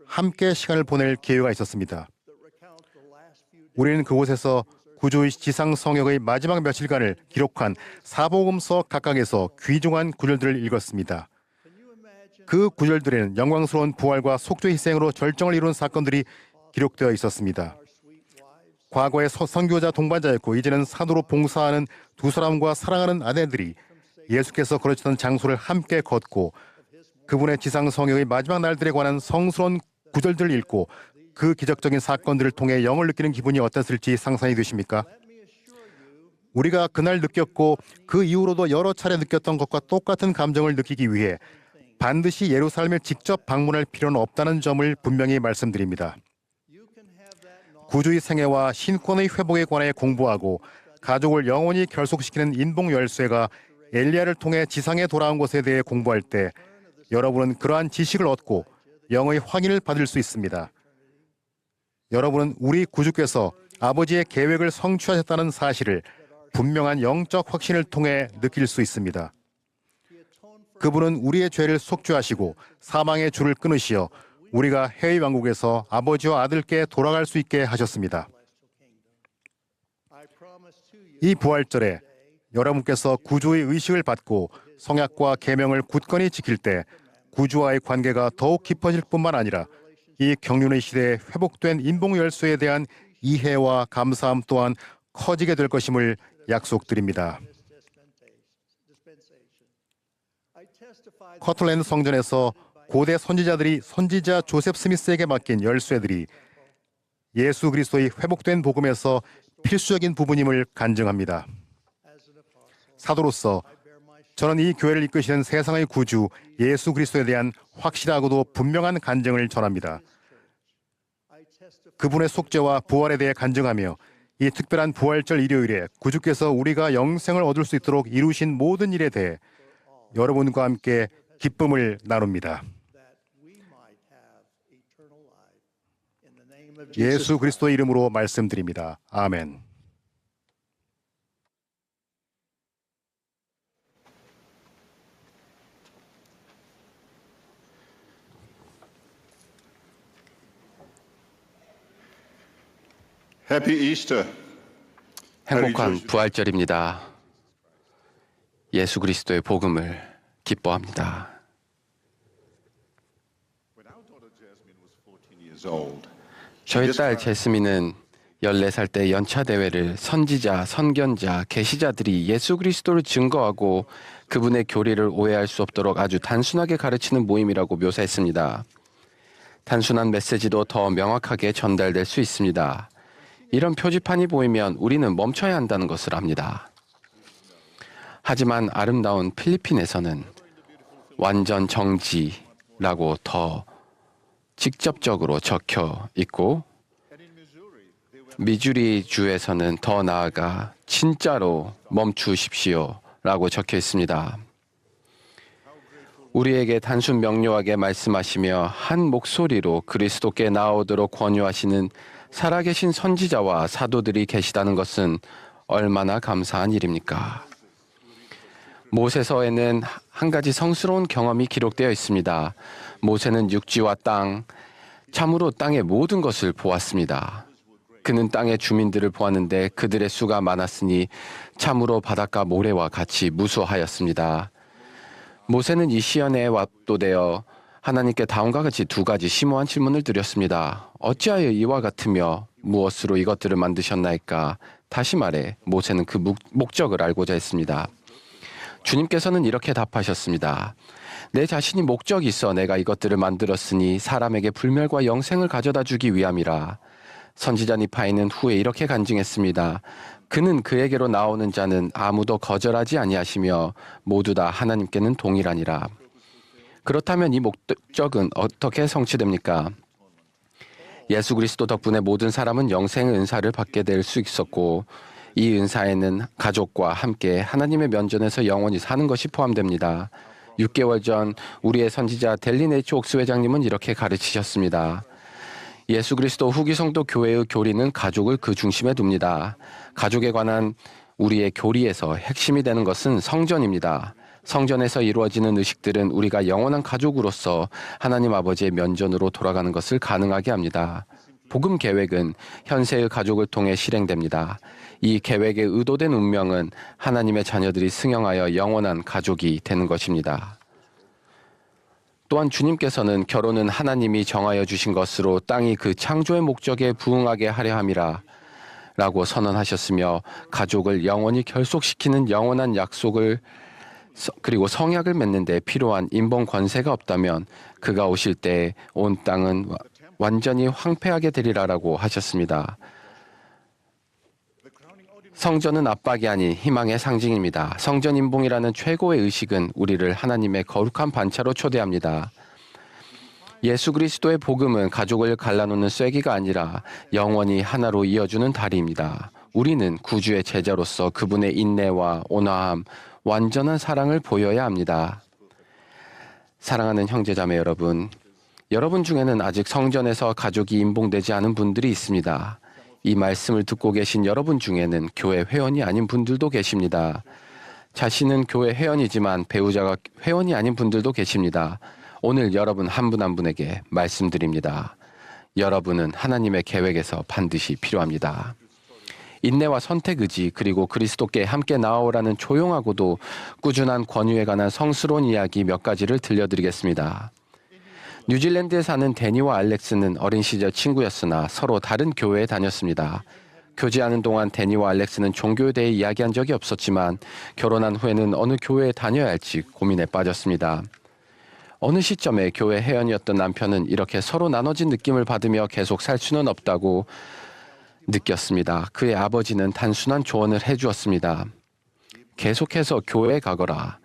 함께 시간을 보낼 기회가 있었습니다. 우리는 그곳에서 구주의 지상 성역의 마지막 며칠간을 기록한 사복음서 각각에서 귀중한 구절들을 읽었습니다. 그 구절들에는 영광스러운 부활과 속죄 희생으로 절정을 이룬 사건들이 기록되어 있었습니다. 과거에 선교자 동반자였고 이제는 사도로 봉사하는 두 사람과 사랑하는 아내들이 예수께서 거르시던 장소를 함께 걷고 그분의 지상 성역의 마지막 날들에 관한 성스러운 구절들을 읽고 그 기적적인 사건들을 통해 영을 느끼는 기분이 어땠을지 상상이 되십니까? 우리가 그날 느꼈고 그 이후로도 여러 차례 느꼈던 것과 똑같은 감정을 느끼기 위해 반드시 예루살렘에 직접 방문할 필요는 없다는 점을 분명히 말씀드립니다. 구주의 생애와 신권의 회복에 관해 공부하고 가족을 영원히 결속시키는 인봉 열쇠가 엘리야를 통해 지상에 돌아온 것에 대해 공부할 때 여러분은 그러한 지식을 얻고 영의 확인을 받을 수 있습니다. 여러분은 우리 구주께서 아버지의 계획을 성취하셨다는 사실을 분명한 영적 확신을 통해 느낄 수 있습니다. 그분은 우리의 죄를 속죄하시고 사망의 줄을 끊으시어 우리가 해의 왕국에서 아버지와 아들께 돌아갈 수 있게 하셨습니다. 이 부활절에 여러분께서 구주의 의식을 받고 성약과 계명을 굳건히 지킬 때 구주와의 관계가 더욱 깊어질 뿐만 아니라 이 경륜의 시대에 회복된 인봉 열쇠에 대한 이해와 감사함 또한 커지게 될 것임을 약속드립니다. 커틀랜드 성전에서 고대 선지자들이 선지자 조셉 스미스에게 맡긴 열쇠들이 예수 그리스도의 회복된 복음에서 필수적인 부분임을 간증합니다. 사도로서 저는 이 교회를 이끄시는 세상의 구주 예수 그리스도에 대한 확실하고도 분명한 간증을 전합니다. 그분의 속죄와 부활에 대해 간증하며 이 특별한 부활절 일요일에 구주께서 우리가 영생을 얻을 수 있도록 이루신 모든 일에 대해 여러분과 함께 기쁨을 나눕니다. 예수 그리스도의 이름으로 말씀드립니다. 아멘. Happy Easter. 행복한 부활절입니다. 예수 그리스도의 복음을 기뻐합니다. 저희 딸 제스민은 14살 때 연차 대회를 선지자, 선견자, 계시자들이 예수 그리스도를 증거하고 그분의 교리를 오해할 수 없도록 아주 단순하게 가르치는 모임이라고 묘사했습니다. 단순한 메시지도 더 명확하게 전달될 수 있습니다. 이런 표지판이 보이면 우리는 멈춰야 한다는 것을 압니다. 하지만 아름다운 필리핀에서는 완전 정지라고 더 직접적으로 적혀 있고 미주리 주에서는 더 나아가 진짜로 멈추십시오라고 적혀 있습니다. 우리에게 단순 명료하게 말씀하시며 한 목소리로 그리스도께 나오도록 권유하시는 살아계신 선지자와 사도들이 계시다는 것은 얼마나 감사한 일입니까? 모세서에는 한 가지 성스러운 경험이 기록되어 있습니다. 모세는 육지와 땅, 참으로 땅의 모든 것을 보았습니다. 그는 땅의 주민들을 보았는데 그들의 수가 많았으니 참으로 바닷가 모래와 같이 무수하였습니다. 모세는 이 시연에 압도되어 하나님께 다음과 같이 두 가지 심오한 질문을 드렸습니다. 어찌하여 이와 같으며 무엇으로 이것들을 만드셨나이까? 다시 말해 모세는 그 목적을 알고자 했습니다. 주님께서는 이렇게 답하셨습니다. 내 자신이 목적이 있어 내가 이것들을 만들었으니 사람에게 불멸과 영생을 가져다 주기 위함이라. 선지자 니파이는 후에 이렇게 간증했습니다. 그는 그에게로 나오는 자는 아무도 거절하지 아니하시며 모두 다 하나님께는 동일하니라. 그렇다면 이 목적은 어떻게 성취됩니까? 예수 그리스도 덕분에 모든 사람은 영생의 은사를 받게 될 수 있었고 이 은사에는 가족과 함께 하나님의 면전에서 영원히 사는 것이 포함됩니다. 6개월 전 우리의 선지자 델린 H. 옥스 회장님은 이렇게 가르치셨습니다. 예수 그리스도 후기 성도 교회의 교리는 가족을 그 중심에 둡니다. 가족에 관한 우리의 교리에서 핵심이 되는 것은 성전입니다. 성전에서 이루어지는 의식들은 우리가 영원한 가족으로서 하나님 아버지의 면전으로 돌아가는 것을 가능하게 합니다. 복음 계획은 현세의 가족을 통해 실행됩니다. 이 계획의 의도된 운명은 하나님의 자녀들이 승형하여 영원한 가족이 되는 것입니다. 또한 주님께서는 결혼은 하나님이 정하여 주신 것으로 땅이 그 창조의 목적에 부응하게 하려 함이라 라고 선언하셨으며 가족을 영원히 결속시키는 영원한 약속을 그리고 성약을 맺는 데 필요한 인본 권세가 없다면 그가 오실 때 온 땅은 완전히 황폐하게 되리라라고 하셨습니다. 성전은 압박이 아닌 희망의 상징입니다. 성전 인봉이라는 최고의 의식은 우리를 하나님의 거룩한 반차로 초대합니다. 예수 그리스도의 복음은 가족을 갈라놓는 쐐기가 아니라 영원히 하나로 이어주는 다리입니다. 우리는 구주의 제자로서 그분의 인내와 온화함, 완전한 사랑을 보여야 합니다. 사랑하는 형제자매 여러분, 여러분 중에는 아직 성전에서 가족이 임봉되지 않은 분들이 있습니다. 이 말씀을 듣고 계신 여러분 중에는 교회 회원이 아닌 분들도 계십니다. 자신은 교회 회원이지만 배우자가 회원이 아닌 분들도 계십니다. 오늘 여러분 한 분 한 분에게 말씀드립니다. 여러분은 하나님의 계획에서 반드시 필요합니다. 인내와 선택 의지 그리고 그리스도께 함께 나아오라는 조용하고도 꾸준한 권유에 관한 성스러운 이야기 몇 가지를 들려드리겠습니다. 뉴질랜드에 사는 데니와 알렉스는 어린 시절 친구였으나 서로 다른 교회에 다녔습니다. 교제하는 동안 데니와 알렉스는 종교에 대해 이야기한 적이 없었지만 결혼한 후에는 어느 교회에 다녀야 할지 고민에 빠졌습니다. 어느 시점에 교회 회원이었던 남편은 이렇게 서로 나눠진 느낌을 받으며 계속 살 수는 없다고 느꼈습니다. 그의 아버지는 단순한 조언을 해주었습니다. 계속해서 교회에 가거라.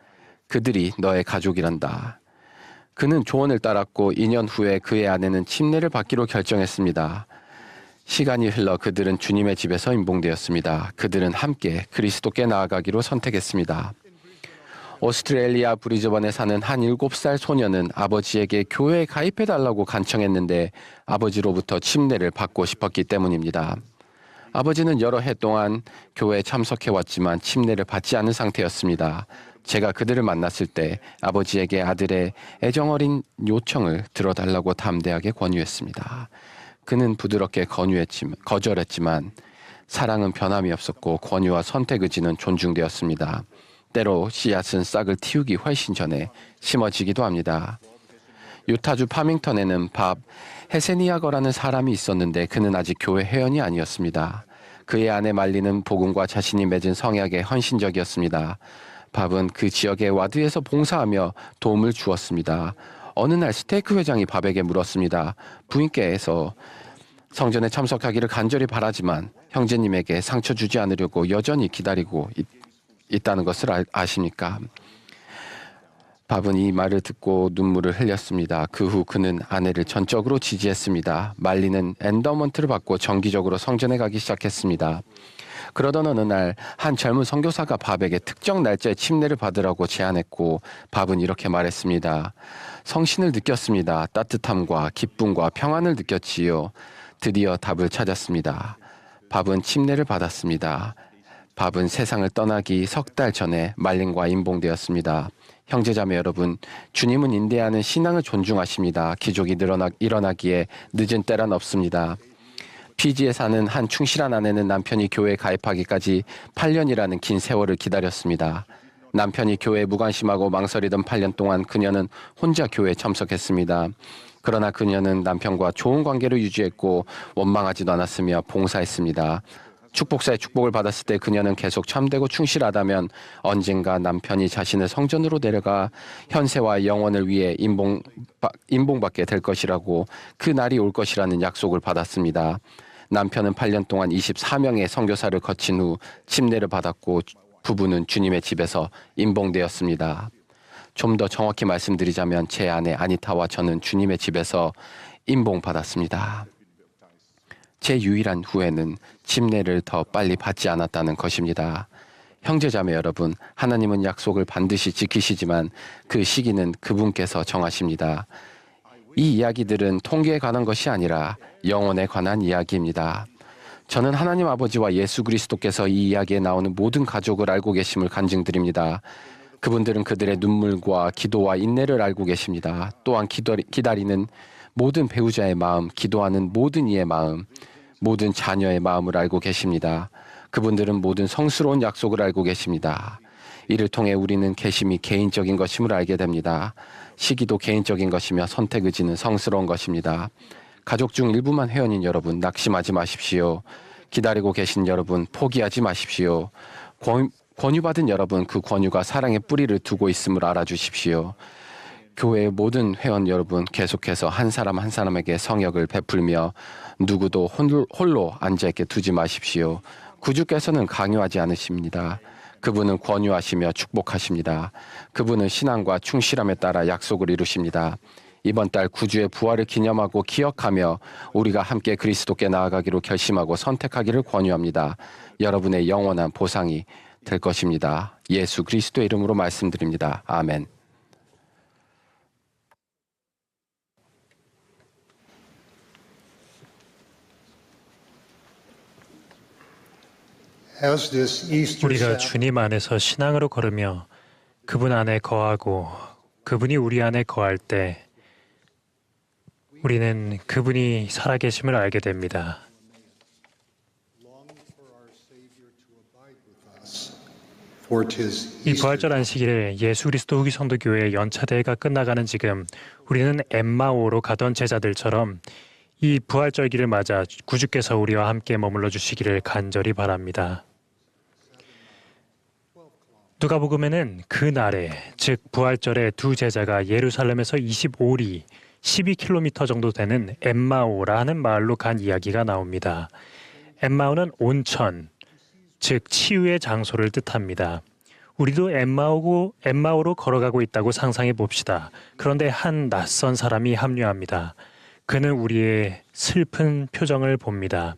그들이 너의 가족이란다. 그는 조언을 따랐고 2년 후에 그의 아내는 침례를 받기로 결정했습니다. 시간이 흘러 그들은 주님의 집에서 임봉되었습니다. 그들은 함께 그리스도께 나아가기로 선택했습니다. 오스트레일리아 브리즈번에 사는 한 7살 소녀는 아버지에게 교회에 가입해달라고 간청했는데 아버지로부터 침례를 받고 싶었기 때문입니다. 아버지는 여러 해 동안 교회에 참석해왔지만 침례를 받지 않은 상태였습니다. 제가 그들을 만났을 때 아버지에게 아들의 애정어린 요청을 들어달라고 담대하게 권유했습니다. 그는 부드럽게 거절했지만 사랑은 변함이 없었고 권유와 선택 의지는 존중되었습니다. 때로 씨앗은 싹을 틔우기 훨씬 전에 심어지기도 합니다. 유타주 파밍턴에는 밥 헤세니아거라는 사람이 있었는데 그는 아직 교회 회원이 아니었습니다. 그의 아내 말리는 복음과 자신이 맺은 성약에 헌신적이었습니다. 밥은 그 지역의 와드에서 봉사하며 도움을 주었습니다. 어느 날 스테이크 회장이 밥에게 물었습니다. 부인께서 성전에 참석하기를 간절히 바라지만 형제님에게 상처 주지 않으려고 여전히 기다리고 있다는 것을 아십니까? 밥은 이 말을 듣고 눈물을 흘렸습니다. 그 후 그는 아내를 전적으로 지지했습니다. 말리는 엔더먼트를 받고 정기적으로 성전에 가기 시작했습니다. 그러던 어느 날 한 젊은 선교사가 밥에게 특정 날짜에 침례를 받으라고 제안했고 밥은 이렇게 말했습니다. 성신을 느꼈습니다. 따뜻함과 기쁨과 평안을 느꼈지요. 드디어 답을 찾았습니다. 밥은 침례를 받았습니다. 밥은 세상을 떠나기 석 달 전에 말린과 임봉되었습니다. 형제자매 여러분, 주님은 인내하는 신앙을 존중하십니다. 기적이 일어나기에 늦은 때란 없습니다. 피지에 사는 한 충실한 아내는 남편이 교회에 가입하기까지 8년이라는 긴 세월을 기다렸습니다. 남편이 교회에 무관심하고 망설이던 8년 동안 그녀는 혼자 교회에 참석했습니다. 그러나 그녀는 남편과 좋은 관계를 유지했고 원망하지도 않았으며 봉사했습니다. 축복사의 축복을 받았을 때 그녀는 계속 참되고 충실하다면 언젠가 남편이 자신을 성전으로 데려가 현세와 영원을 위해 임봉받게 될 것이라고 그 날이 올 것이라는 약속을 받았습니다. 남편은 8년 동안 24명의 선교사를 거친 후 침례를 받았고 부부는 주님의 집에서 임봉되었습니다. 좀 더 정확히 말씀드리자면 제 아내 아니타와 저는 주님의 집에서 임봉받았습니다. 제 유일한 후회는 침례를 더 빨리 받지 않았다는 것입니다. 형제자매 여러분, 하나님은 약속을 반드시 지키시지만 그 시기는 그분께서 정하십니다. 이 이야기들은 통계에 관한 것이 아니라 영혼에 관한 이야기입니다. 저는 하나님 아버지와 예수 그리스도께서 이 이야기에 나오는 모든 가족을 알고 계심을 간증드립니다. 그분들은 그들의 눈물과 기도와 인내를 알고 계십니다. 또한 기다리는 모든 배우자의 마음, 기도하는 모든 이의 마음, 모든 자녀의 마음을 알고 계십니다. 그분들은 모든 성스러운 약속을 알고 계십니다. 이를 통해 우리는 계심이 개인적인 것임을 알게 됩니다. 시기도 개인적인 것이며 선택 의지는 성스러운 것입니다. 가족 중 일부만 회원인 여러분, 낙심하지 마십시오. 기다리고 계신 여러분, 포기하지 마십시오. 권유받은 여러분, 그 권유가 사랑의 뿌리를 두고 있음을 알아주십시오. 교회의 모든 회원 여러분, 계속해서 한 사람 한 사람에게 성역을 베풀며 누구도 홀로 앉아있게 두지 마십시오. 구주께서는 강요하지 않으십니다. 그분은 권유하시며 축복하십니다. 그분은 신앙과 충실함에 따라 약속을 이루십니다. 이번 달 구주의 부활을 기념하고 기억하며 우리가 함께 그리스도께 나아가기로 결심하고 선택하기를 권유합니다. 여러분의 영원한 보상이 될 것입니다. 예수 그리스도의 이름으로 말씀드립니다. 아멘. As this Easter 우리가 Sabbath 주님 안에서 신앙으로 걸으며 그분 안에 거하고 그분이 우리 안에 거할 때 우리는 그분이 살아계심을 알게 됩니다. for 'tis 이 Easter 부활절 안식일에 예수 그리스도 후기 성도 교회의 연차 대회가 끝나가는 지금 우리는 엠마오로 가던 제자들처럼 이 부활절기를 맞아 구주께서 우리와 함께 머물러 주시기를 간절히 바랍니다. 누가복음에는 그 날에 즉 부활절에 두 제자가 예루살렘에서 25리 12km 정도 되는 엠마오라는 마을로 간 이야기가 나옵니다. 엠마오는 온천, 즉 치유의 장소를 뜻합니다. 우리도 엠마오로 걸어가고 있다고 상상해 봅시다. 그런데 한 낯선 사람이 합류합니다. 그는 우리의 슬픈 표정을 봅니다.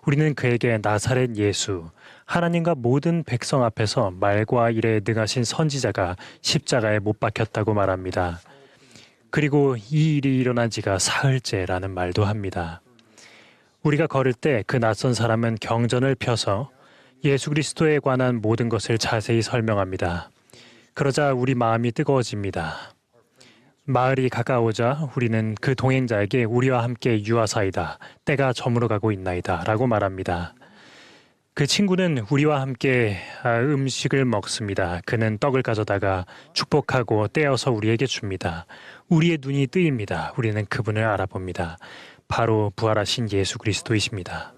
우리는 그에게 나사렛 예수, 하나님과 모든 백성 앞에서 말과 일에 능하신 선지자가 십자가에 못 박혔다고 말합니다. 그리고 이 일이 일어난 지가 사흘째라는 말도 합니다. 우리가 걸을 때 그 낯선 사람은 경전을 펴서 예수 그리스도에 관한 모든 것을 자세히 설명합니다. 그러자 우리 마음이 뜨거워집니다. 마을이 가까워오자 우리는 그 동행자에게 우리와 함께 유하사이다, 때가 저물어가고 있나이다 라고 말합니다. 그 친구는 우리와 함께 음식을 먹습니다. 그는 떡을 가져다가 축복하고 떼어서 우리에게 줍니다. 우리의 눈이 뜨입니다. 우리는 그분을 알아봅니다. 바로 부활하신 예수 그리스도이십니다.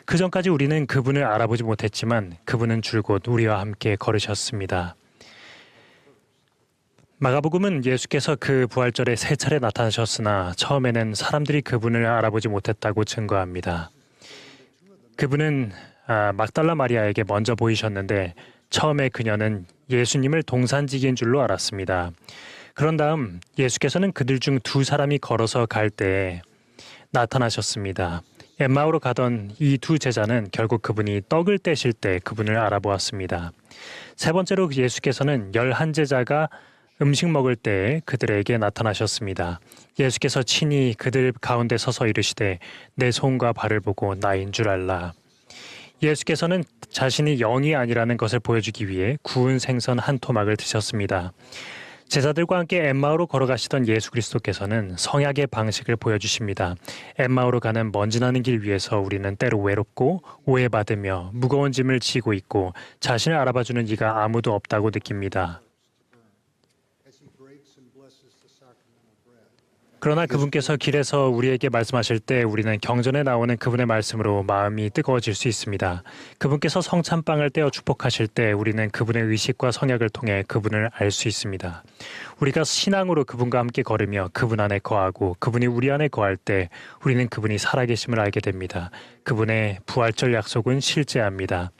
그 전까지 우리는 그분을 알아보지 못했지만 그분은 줄곧 우리와 함께 걸으셨습니다. 마가복음은 예수께서 그 부활절에 세 차례 나타나셨으나 처음에는 사람들이 그분을 알아보지 못했다고 증거합니다. 그분은 막달라 마리아에게 먼저 보이셨는데 처음에 그녀는 예수님을 동산지기인 줄로 알았습니다. 그런 다음 예수께서는 그들 중 두 사람이 걸어서 갈 때 나타나셨습니다. 엠마오로 가던 이 두 제자는 결국 그분이 떡을 떼실 때 그분을 알아보았습니다. 세 번째로 예수께서는 11제자가 음식 먹을 때 그들에게 나타나셨습니다. 예수께서 친히 그들 가운데 서서 이르시되 내 손과 발을 보고 나인 줄 알라. 예수께서는 자신이 영이 아니라는 것을 보여주기 위해 구운 생선 한 토막을 드셨습니다. 제자들과 함께 엠마오로 걸어가시던 예수 그리스도께서는 성약의 방식을 보여주십니다. 엠마오로 가는 먼지나는 길 위에서 우리는 때로 외롭고 오해받으며 무거운 짐을 지고 있고 자신을 알아봐주는 이가 아무도 없다고 느낍니다. 그러나 그분께서 길에서 우리에게 말씀하실 때 우리는 경전에 나오는 그분의 말씀으로 마음이 뜨거워질 수 있습니다. 그분께서 성찬빵을 떼어 축복하실 때 우리는 그분의 의식과 성약을 통해 그분을 알 수 있습니다. 우리가 신앙으로 그분과 함께 걸으며 그분 안에 거하고 그분이 우리 안에 거할 때 우리는 그분이 살아계심을 알게 됩니다. 그분의 부활절 약속은 실제합니다.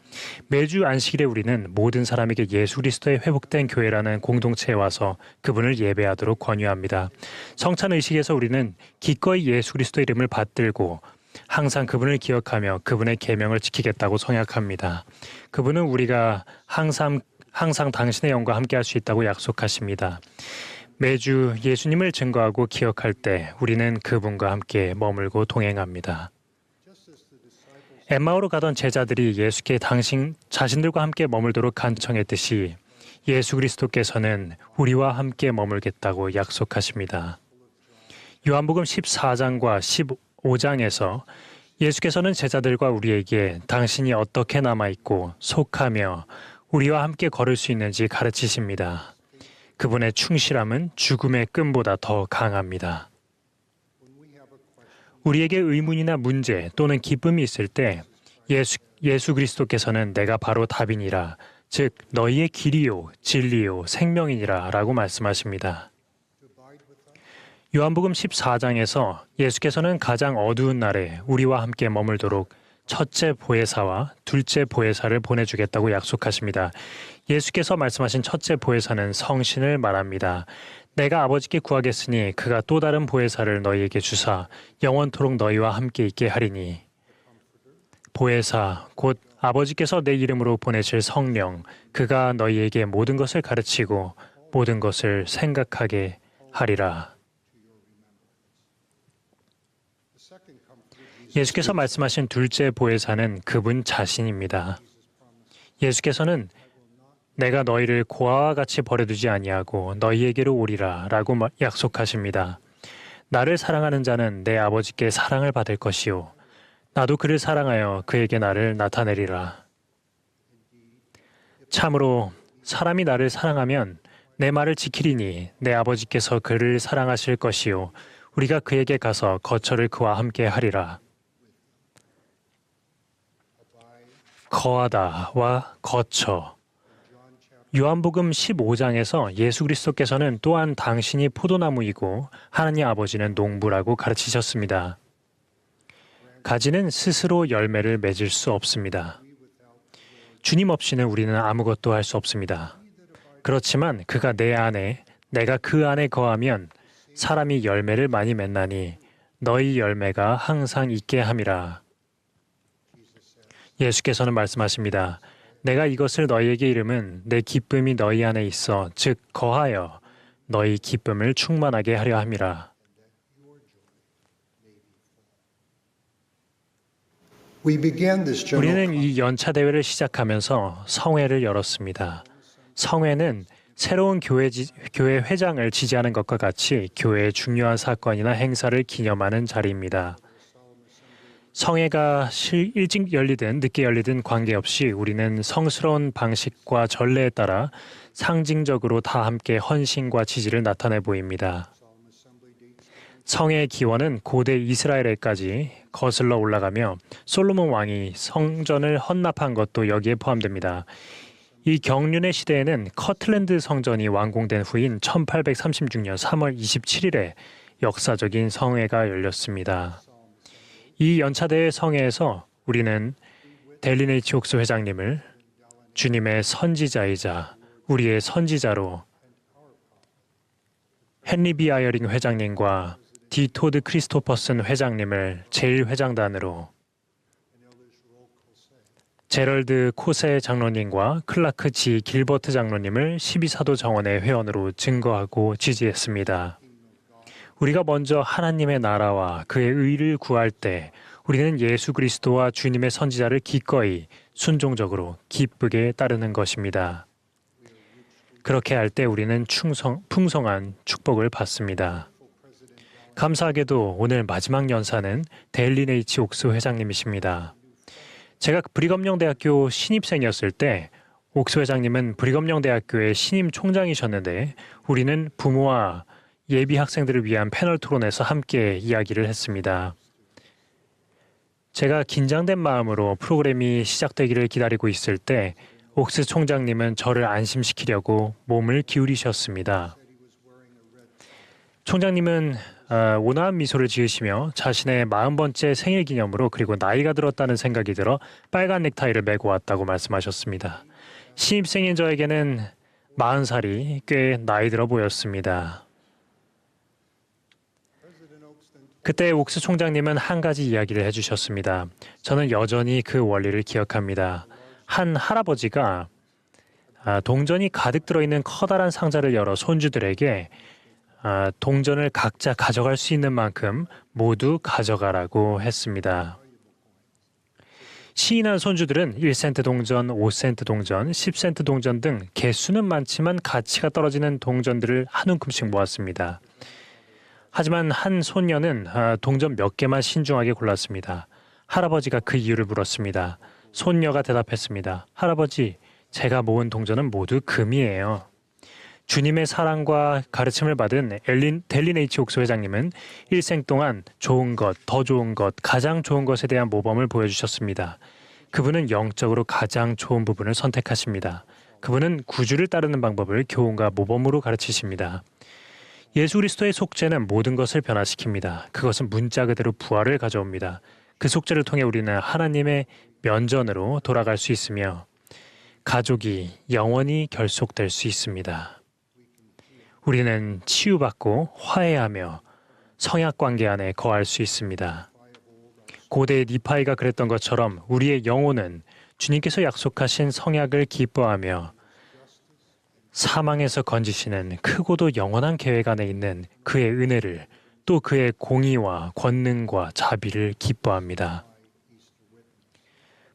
매주 안식일에 우리는 모든 사람에게 예수 그리스도의 회복된 교회라는 공동체에 와서 그분을 예배하도록 권유합니다. 성찬 의식에서 우리는 기꺼이 예수 그리스도 이름을 받들고 항상 그분을 기억하며 그분의 계명을 지키겠다고 성약합니다. 그분은 우리가 항상 당신의 영과 함께 할 수 있다고 약속하십니다. 매주 예수님을 증거하고 기억할 때 우리는 그분과 함께 머물고 동행합니다. 엠마오로 가던 제자들이 예수께 자신들과 함께 머물도록 간청했듯이 예수 그리스도께서는 우리와 함께 머물겠다고 약속하십니다. 요한복음 14장과 15장에서 예수께서는 제자들과 우리에게 당신이 어떻게 남아있고 속하며 우리와 함께 걸을 수 있는지 가르치십니다. 그분의 충실함은 죽음의 끈보다 더 강합니다. 우리에게 의문이나 문제 또는 기쁨이 있을 때 예수 그리스도께서는 내가 바로 답이니라, 즉 너희의 길이요 진리요 생명이니라 라고 말씀하십니다. 요한복음 14장에서 예수께서는 가장 어두운 날에 우리와 함께 머물도록 첫째 보혜사와 둘째 보혜사를 보내주겠다고 약속하십니다. 예수께서 말씀하신 첫째 보혜사는 성신을 말합니다. 내가 아버지께 구하겠으니 그가 또 다른 보혜사를 너희에게 주사 영원토록 너희와 함께 있게 하리니. 보혜사 곧 아버지께서 내 이름으로 보내실 성령, 그가 너희에게 모든 것을 가르치고 모든 것을 생각하게 하리라. 예수께서 말씀하신 둘째 보혜사는 그분 자신입니다. 예수께서는 내가 너희를 고아와 같이 버려두지 아니하고 너희에게로 오리라 라고 약속하십니다. 나를 사랑하는 자는 내 아버지께 사랑을 받을 것이요 나도 그를 사랑하여 그에게 나를 나타내리라. 참으로 사람이 나를 사랑하면 내 말을 지키리니 내 아버지께서 그를 사랑하실 것이요 우리가 그에게 가서 거처를 그와 함께 하리라. 거하다와 거처. 요한복음 15장에서 예수 그리스도께서는 또한 당신이 포도나무이고 하나님 아버지는 농부라고 가르치셨습니다. 가지는 스스로 열매를 맺을 수 없습니다. 주님 없이는 우리는 아무것도 할 수 없습니다. 그렇지만 그가 내 안에, 내가 그 안에 거하면 사람이 열매를 많이 맺나니 너희 열매가 항상 있게 함이라. 예수께서는 말씀하십니다. 내가 이것을 너희에게 이름은 내 기쁨이 너희 안에 있어 즉 거하여 너희 기쁨을 충만하게 하려 함이라. We began this general 우리는 이 연차 대회를 시작하면서 성회를 열었습니다. 성회는 새로운 교회 회장을 지지하는 것과 같이 교회의 중요한 사건이나 행사를 기념하는 자리입니다. 성회가 일찍 열리든 늦게 열리든 관계없이 우리는 성스러운 방식과 전례에 따라 상징적으로 다 함께 헌신과 지지를 나타내 보입니다. 성회의 기원은 고대 이스라엘에까지 거슬러 올라가며 솔로몬 왕이 성전을 헌납한 것도 여기에 포함됩니다. 이 경륜의 시대에는 커틀랜드 성전이 완공된 후인 1836년 3월 27일에 역사적인 성회가 열렸습니다. 이 연차대회 성회에서 우리는 델린 H. 옥스 회장님을 주님의 선지자이자 우리의 선지자로 헨리 B. 아이어링 회장님과 디 토드 크리스토퍼슨 회장님을 제1회장단으로 제럴드 코세 장로님과 클라크 G. 길버트 장로님을 12사도 정원의 회원으로 증거하고 지지했습니다. 우리가 먼저 하나님의 나라와 그의 의를 구할 때 우리는 예수 그리스도와 주님의 선지자를 기꺼이 순종적으로 기쁘게 따르는 것입니다. 그렇게 할 때 우리는 풍성한 축복을 받습니다. 감사하게도 오늘 마지막 연사는 델린 H. 옥스 회장님이십니다. 제가 브리검영대학교 신입생이었을 때 옥스 회장님은 브리검영대학교의 신임 총장이셨는데 우리는 부모와 예비 학생들을 위한 패널 토론에서 함께 이야기를 했습니다. 제가 긴장된 마음으로 프로그램이 시작되기를 기다리고 있을 때 옥스 총장님은 저를 안심시키려고 몸을 기울이셨습니다. 총장님은 온화한 미소를 지으시며 자신의 40번째 생일 기념으로 그리고 나이가 들었다는 생각이 들어 빨간 넥타이를 메고 왔다고 말씀하셨습니다. 신입생인 저에게는 40살이 꽤 나이 들어 보였습니다. 그때 옥스 총장님은 한 가지 이야기를 해주셨습니다. 저는 여전히 그 원리를 기억합니다. 한 할아버지가 동전이 가득 들어있는 커다란 상자를 열어 손주들에게 동전을 각자 가져갈 수 있는 만큼 모두 가져가라고 했습니다. 시인한 손주들은 1센트 동전, 5센트 동전, 10센트 동전 등 개수는 많지만 가치가 떨어지는 동전들을 한 움큼씩 모았습니다. 하지만 한 손녀는 동전 몇 개만 신중하게 골랐습니다. 할아버지가 그 이유를 물었습니다. 손녀가 대답했습니다. 할아버지, 제가 모은 동전은 모두 금이에요. 주님의 사랑과 가르침을 받은 델린 H. 옥스 회장님은 일생 동안 좋은 것, 더 좋은 것, 가장 좋은 것에 대한 모범을 보여주셨습니다. 그분은 영적으로 가장 좋은 부분을 선택하십니다. 그분은 구주를 따르는 방법을 교훈과 모범으로 가르치십니다. 예수 그리스도의 속죄는 모든 것을 변화시킵니다. 그것은 문자 그대로 부활을 가져옵니다. 그 속죄를 통해 우리는 하나님의 면전으로 돌아갈 수 있으며 가족이 영원히 결속될 수 있습니다. 우리는 치유받고 화해하며 성약관계 안에 거할 수 있습니다. 고대 니파이가 그랬던 것처럼 우리의 영혼은 주님께서 약속하신 성약을 기뻐하며 사망에서 건지시는 크고도 영원한 계획 안에 있는 그의 은혜를 또 그의 공의와 권능과 자비를 기뻐합니다.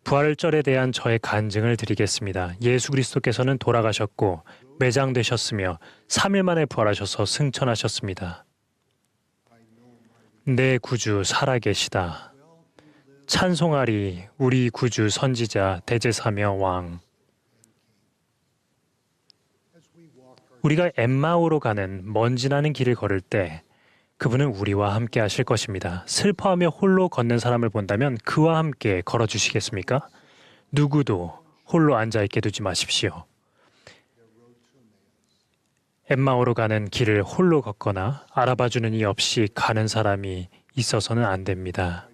부활절에 대한 저의 간증을 드리겠습니다. 예수 그리스도께서는 돌아가셨고 매장되셨으며 3일 만에 부활하셔서 승천하셨습니다. 내 구주 살아계시다. 찬송하리 우리 구주 선지자 대제사며 왕. 우리가 엠마오로 가는 먼지 나는 길을 걸을 때 그분은 우리와 함께 하실 것입니다. 슬퍼하며 홀로 걷는 사람을 본다면 그와 함께 걸어주시겠습니까? 누구도 홀로 앉아있게 두지 마십시오. 엠마오로 가는 길을 홀로 걷거나 알아봐주는 이 없이 가는 사람이 있어서는 안 됩니다.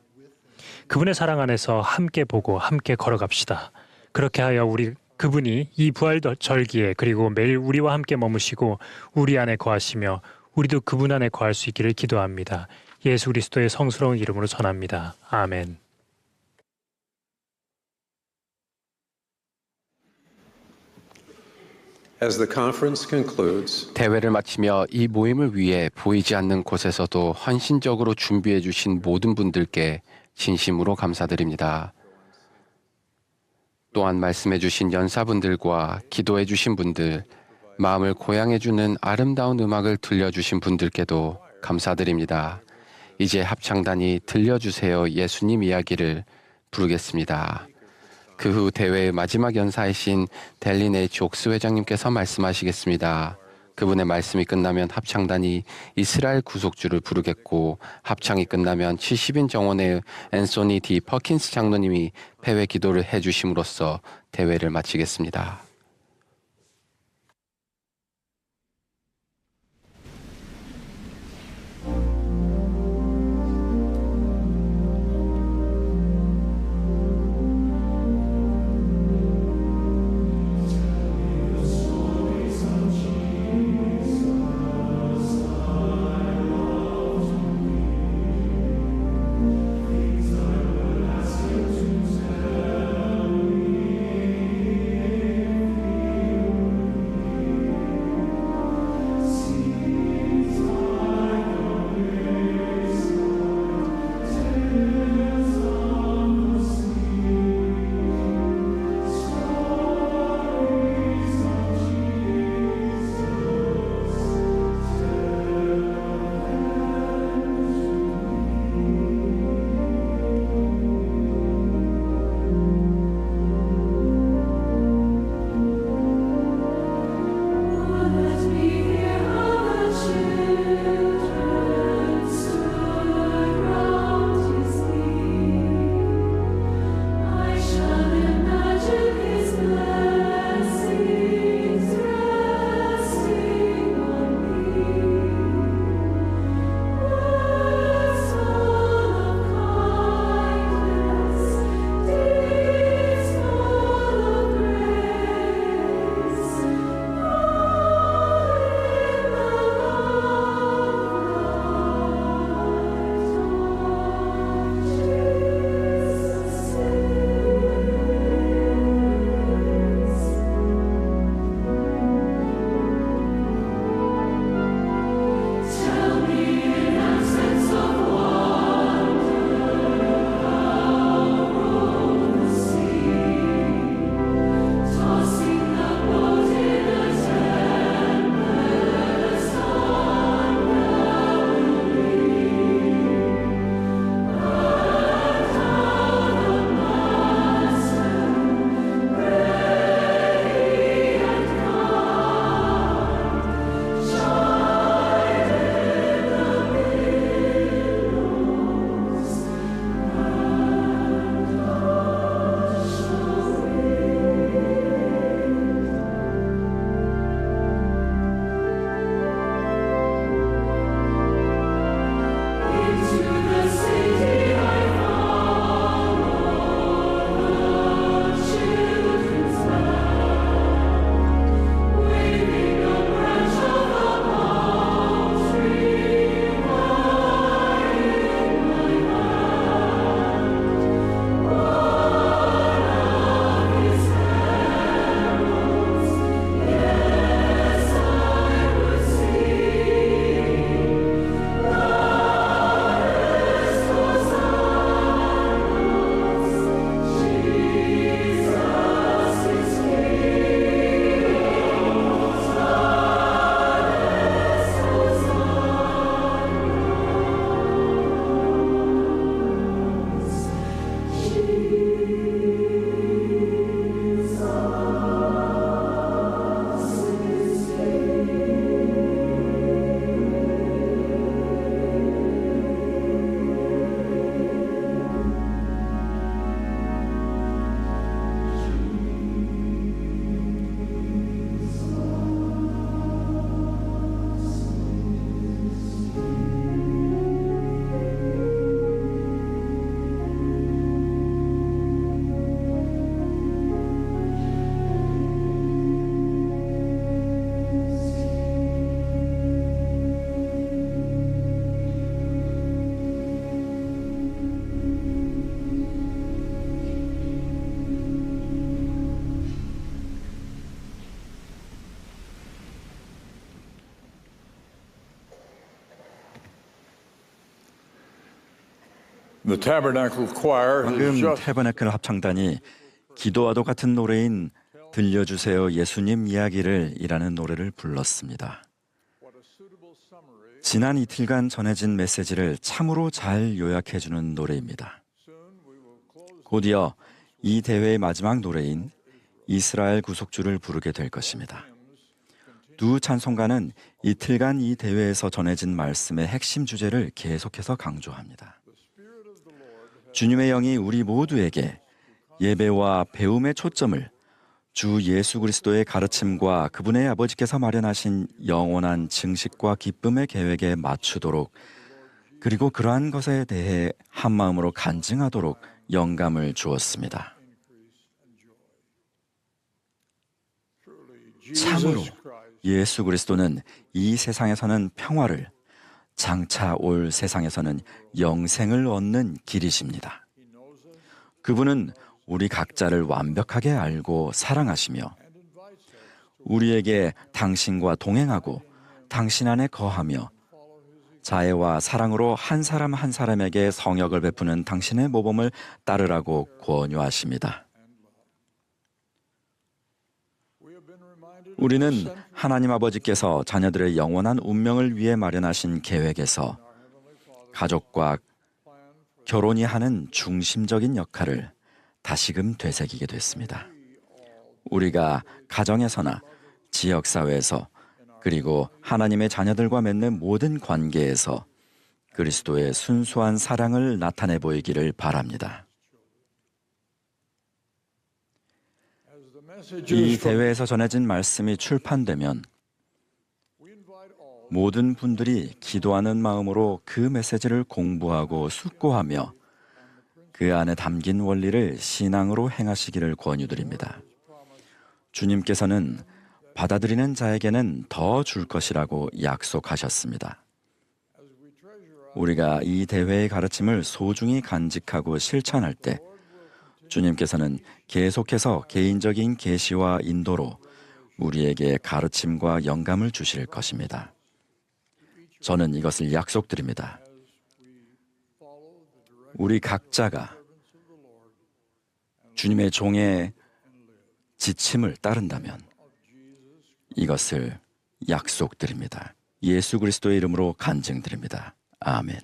그분의 사랑 안에서 함께 보고 함께 걸어갑시다. 그렇게 하여 그분이 이 부활절기에 그리고 매일 우리와 함께 머무시고 우리 안에 거하시며 우리도 그분 안에 거할 수 있기를 기도합니다. 예수 그리스도의 성스러운 이름으로 전합니다. 아멘. As the conference concludes, 대회를 마치며 이 모임을 위해 보이지 않는 곳에서도 헌신적으로 준비해 주신 모든 분들께 진심으로 감사드립니다. 또한 말씀해 주신 연사분들과 기도해 주신 분들, 마음을 고양해 주는 아름다운 음악을 들려주신 분들께도 감사드립니다. 이제 합창단이 들려주세요 예수님 이야기를 부르겠습니다. 그 후 대회의 마지막 연사이신 델린 H. 옥스 회장님께서 말씀하시겠습니다. 그분의 말씀이 끝나면 합창단이 이스라엘 구속주를 부르겠고 합창이 끝나면 70인 정원의 앤소니 D. 퍼킨스 장로님이 폐회 기도를 해주심으로써 대회를 마치겠습니다. The Tabernacle Choir has 방금 just 태버나클 합창단이 기도와도 같은 노래인 들려주세요 예수님 이야기를 이라는 노래를 불렀습니다. 지난 이틀간 전해진 메시지를 참으로 잘 요약해주는 노래입니다. 곧이어 이 대회의 마지막 노래인 이스라엘 구속주를 부르게 될 것입니다. 두 찬송가는 이틀간 이 대회에서 전해진 말씀의 핵심 주제를 계속해서 강조합니다. 주님의 영이 우리 모두에게 예배와 배움의 초점을 주 예수 그리스도의 가르침과 그분의 아버지께서 마련하신 영원한 증식과 기쁨의 계획에 맞추도록, 그리고 그러한 것에 대해 한마음으로 간증하도록 영감을 주었습니다. 참으로 예수 그리스도는 이 세상에서는 평화를, 장차 올 세상에서는 영생을 얻는 길이십니다. 그분은 우리 각자를 완벽하게 알고 사랑하시며 우리에게 당신과 동행하고 당신 안에 거하며 자애와 사랑으로 한 사람 한 사람에게 성역을 베푸는 당신의 모범을 따르라고 권유하십니다. 우리는 하나님 아버지께서 자녀들의 영원한 운명을 위해 마련하신 계획에서 가족과 결혼이 하는 중심적인 역할을 다시금 되새기게 됐습니다. 우리가 가정에서나 지역사회에서 그리고 하나님의 자녀들과 맺는 모든 관계에서 그리스도의 순수한 사랑을 나타내 보이기를 바랍니다. 이 대회에서 전해진 말씀이 출판되면 모든 분들이 기도하는 마음으로 그 메시지를 공부하고 숙고하며 그 안에 담긴 원리를 신앙으로 행하시기를 권유드립니다. 주님께서는 받아들이는 자에게는 더 줄 것이라고 약속하셨습니다. 우리가 이 대회의 가르침을 소중히 간직하고 실천할 때 주님께서는 계속해서 개인적인 계시와 인도로 우리에게 가르침과 영감을 주실 것입니다. 저는 이것을 약속드립니다. 우리 각자가 주님의 종의 지침을 따른다면 이것을 약속드립니다. 예수 그리스도의 이름으로 간증드립니다. 아멘.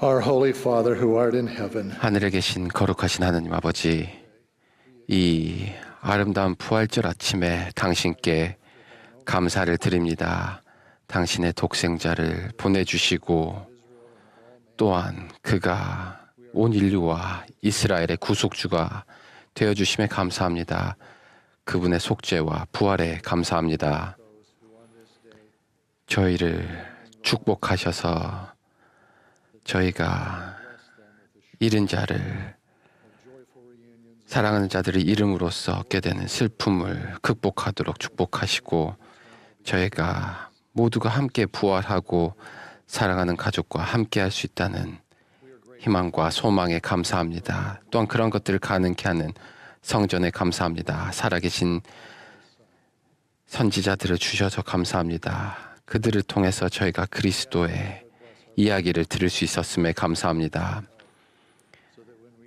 Our Holy Father who art in heaven, 하늘에 계신 거룩하신 하나님 아버지, 이 아름다운 부활절 아침에 당신께 감사를 드립니다. 당신의 독생자를 보내주시고 또한 그가 온 인류와 이스라엘의 구속주가 되어주심에 감사합니다. 그분의 속죄와 부활에 감사합니다. 저희를 축복하셔서 저희가 잃은 자를, 사랑하는 자들의 이름으로써 얻게 되는 슬픔을 극복하도록 축복하시고 저희가 모두가 함께 부활하고 사랑하는 가족과 함께 할 수 있다는 희망과 소망에 감사합니다. 또한 그런 것들을 가능케 하는 성전에 감사합니다. 살아계신 선지자들을 주셔서 감사합니다. 그들을 통해서 저희가 그리스도의 이야기를 들을 수 있었음에 감사합니다.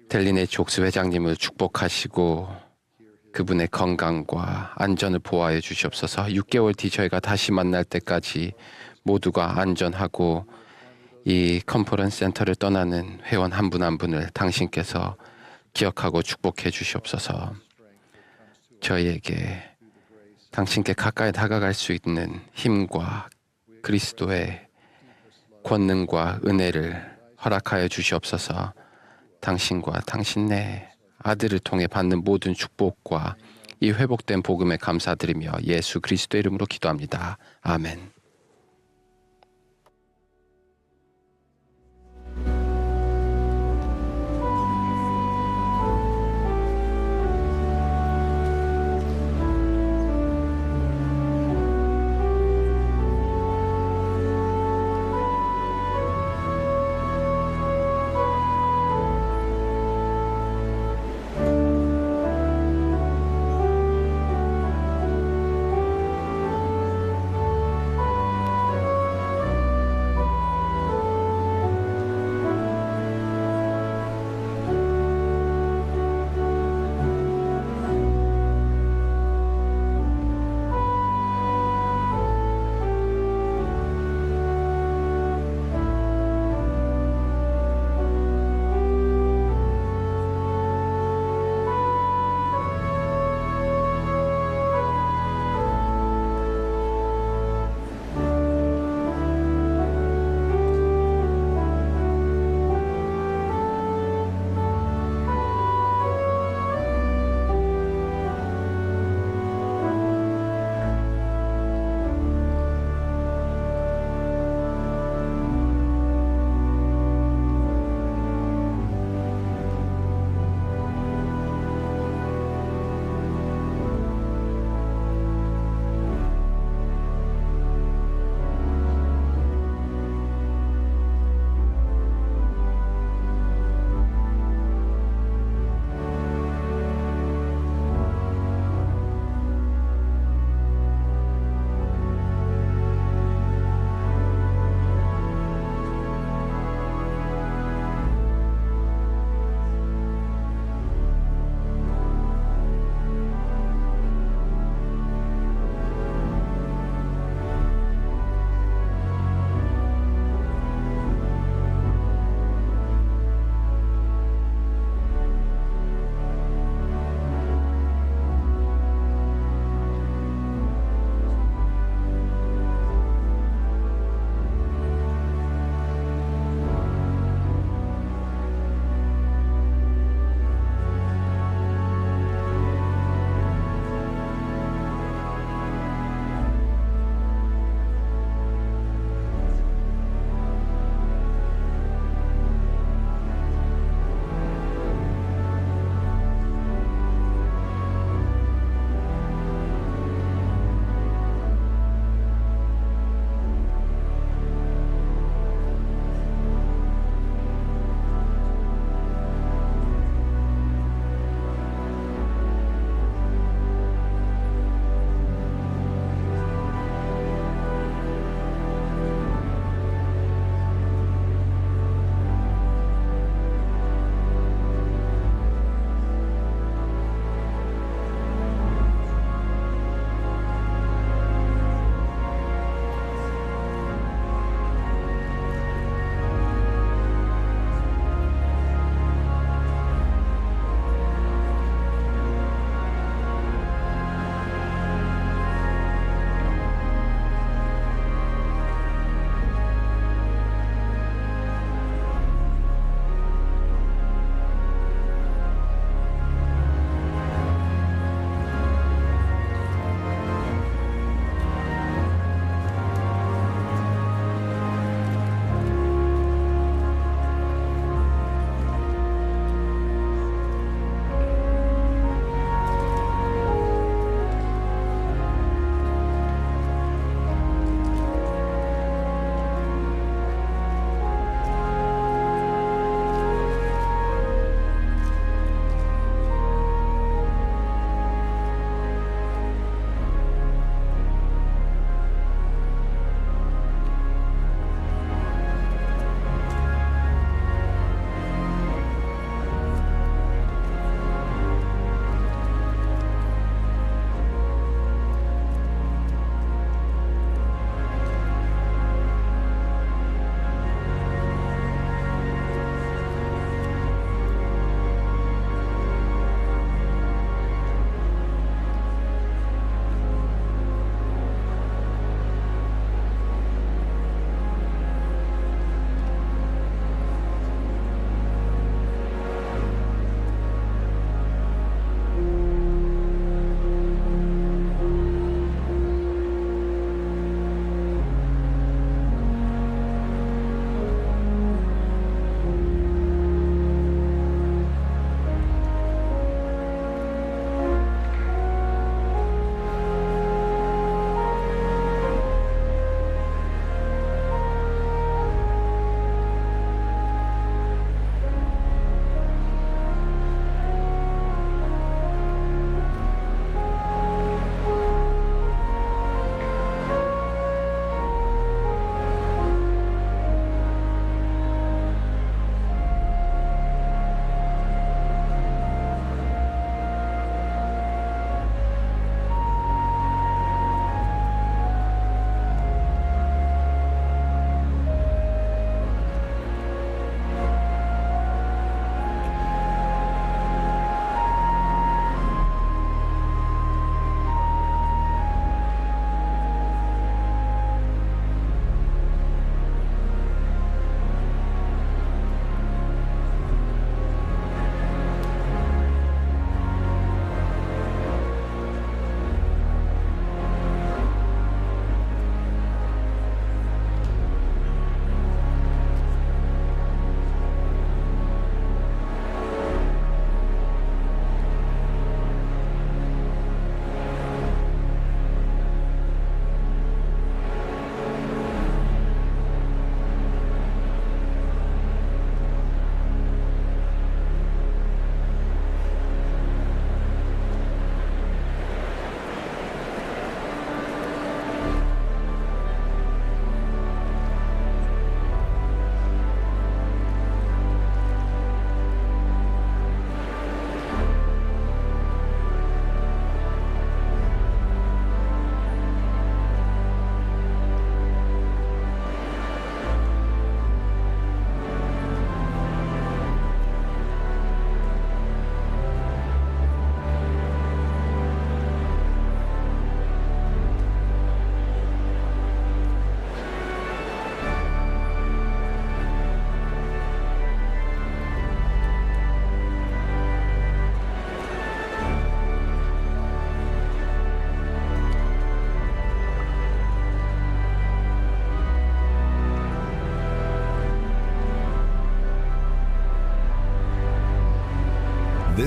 델리네 족스 회장님을 축복하시고 그분의 건강과 안전을 보호하여 주시옵소서. 6개월 뒤 저희가 다시 만날 때까지 모두가 안전하고 이 컨퍼런스 센터를 떠나는 회원 한 분 한 분을 당신께서 기억하고 축복해 주시옵소서. 저희에게 당신께 가까이 다가갈 수 있는 힘과 그리스도의 권능과 은혜를 허락하여 주시옵소서. 당신과 당신의 아들을 통해 받는 모든 축복과 이 회복된 복음에 감사드리며 예수 그리스도의 이름으로 기도합니다. 아멘.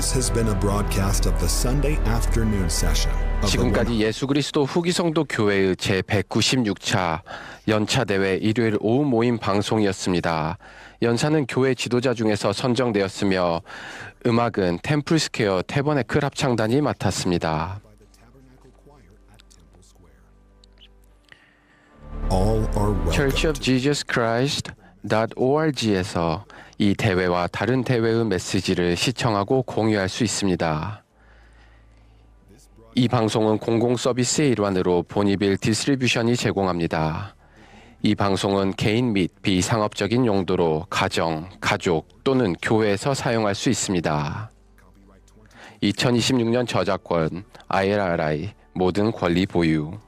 This has been a broadcast of the Sunday afternoon session of the 지금까지 예수 그리스도 후기 성도 교회의 제 196차 연차 대회 일요일 오후 모임 방송이었습니다. 연차는 교회 지도자 중에서 선정되었으며 음악은 템플스퀘어 태버네클 합창단이 맡았습니다. All are welcome. churchofjesuschrist.org에서 이 대회와 다른 대회의 메시지를 시청하고 공유할 수 있습니다. 이 방송은 공공 서비스의 일환으로 보니빌 디스트리뷰션이 제공합니다. 이 방송은 개인 및 비상업적인 용도로 가정, 가족 또는 교회에서 사용할 수 있습니다. 2026년 저작권, ILRI, 모든 권리 보유.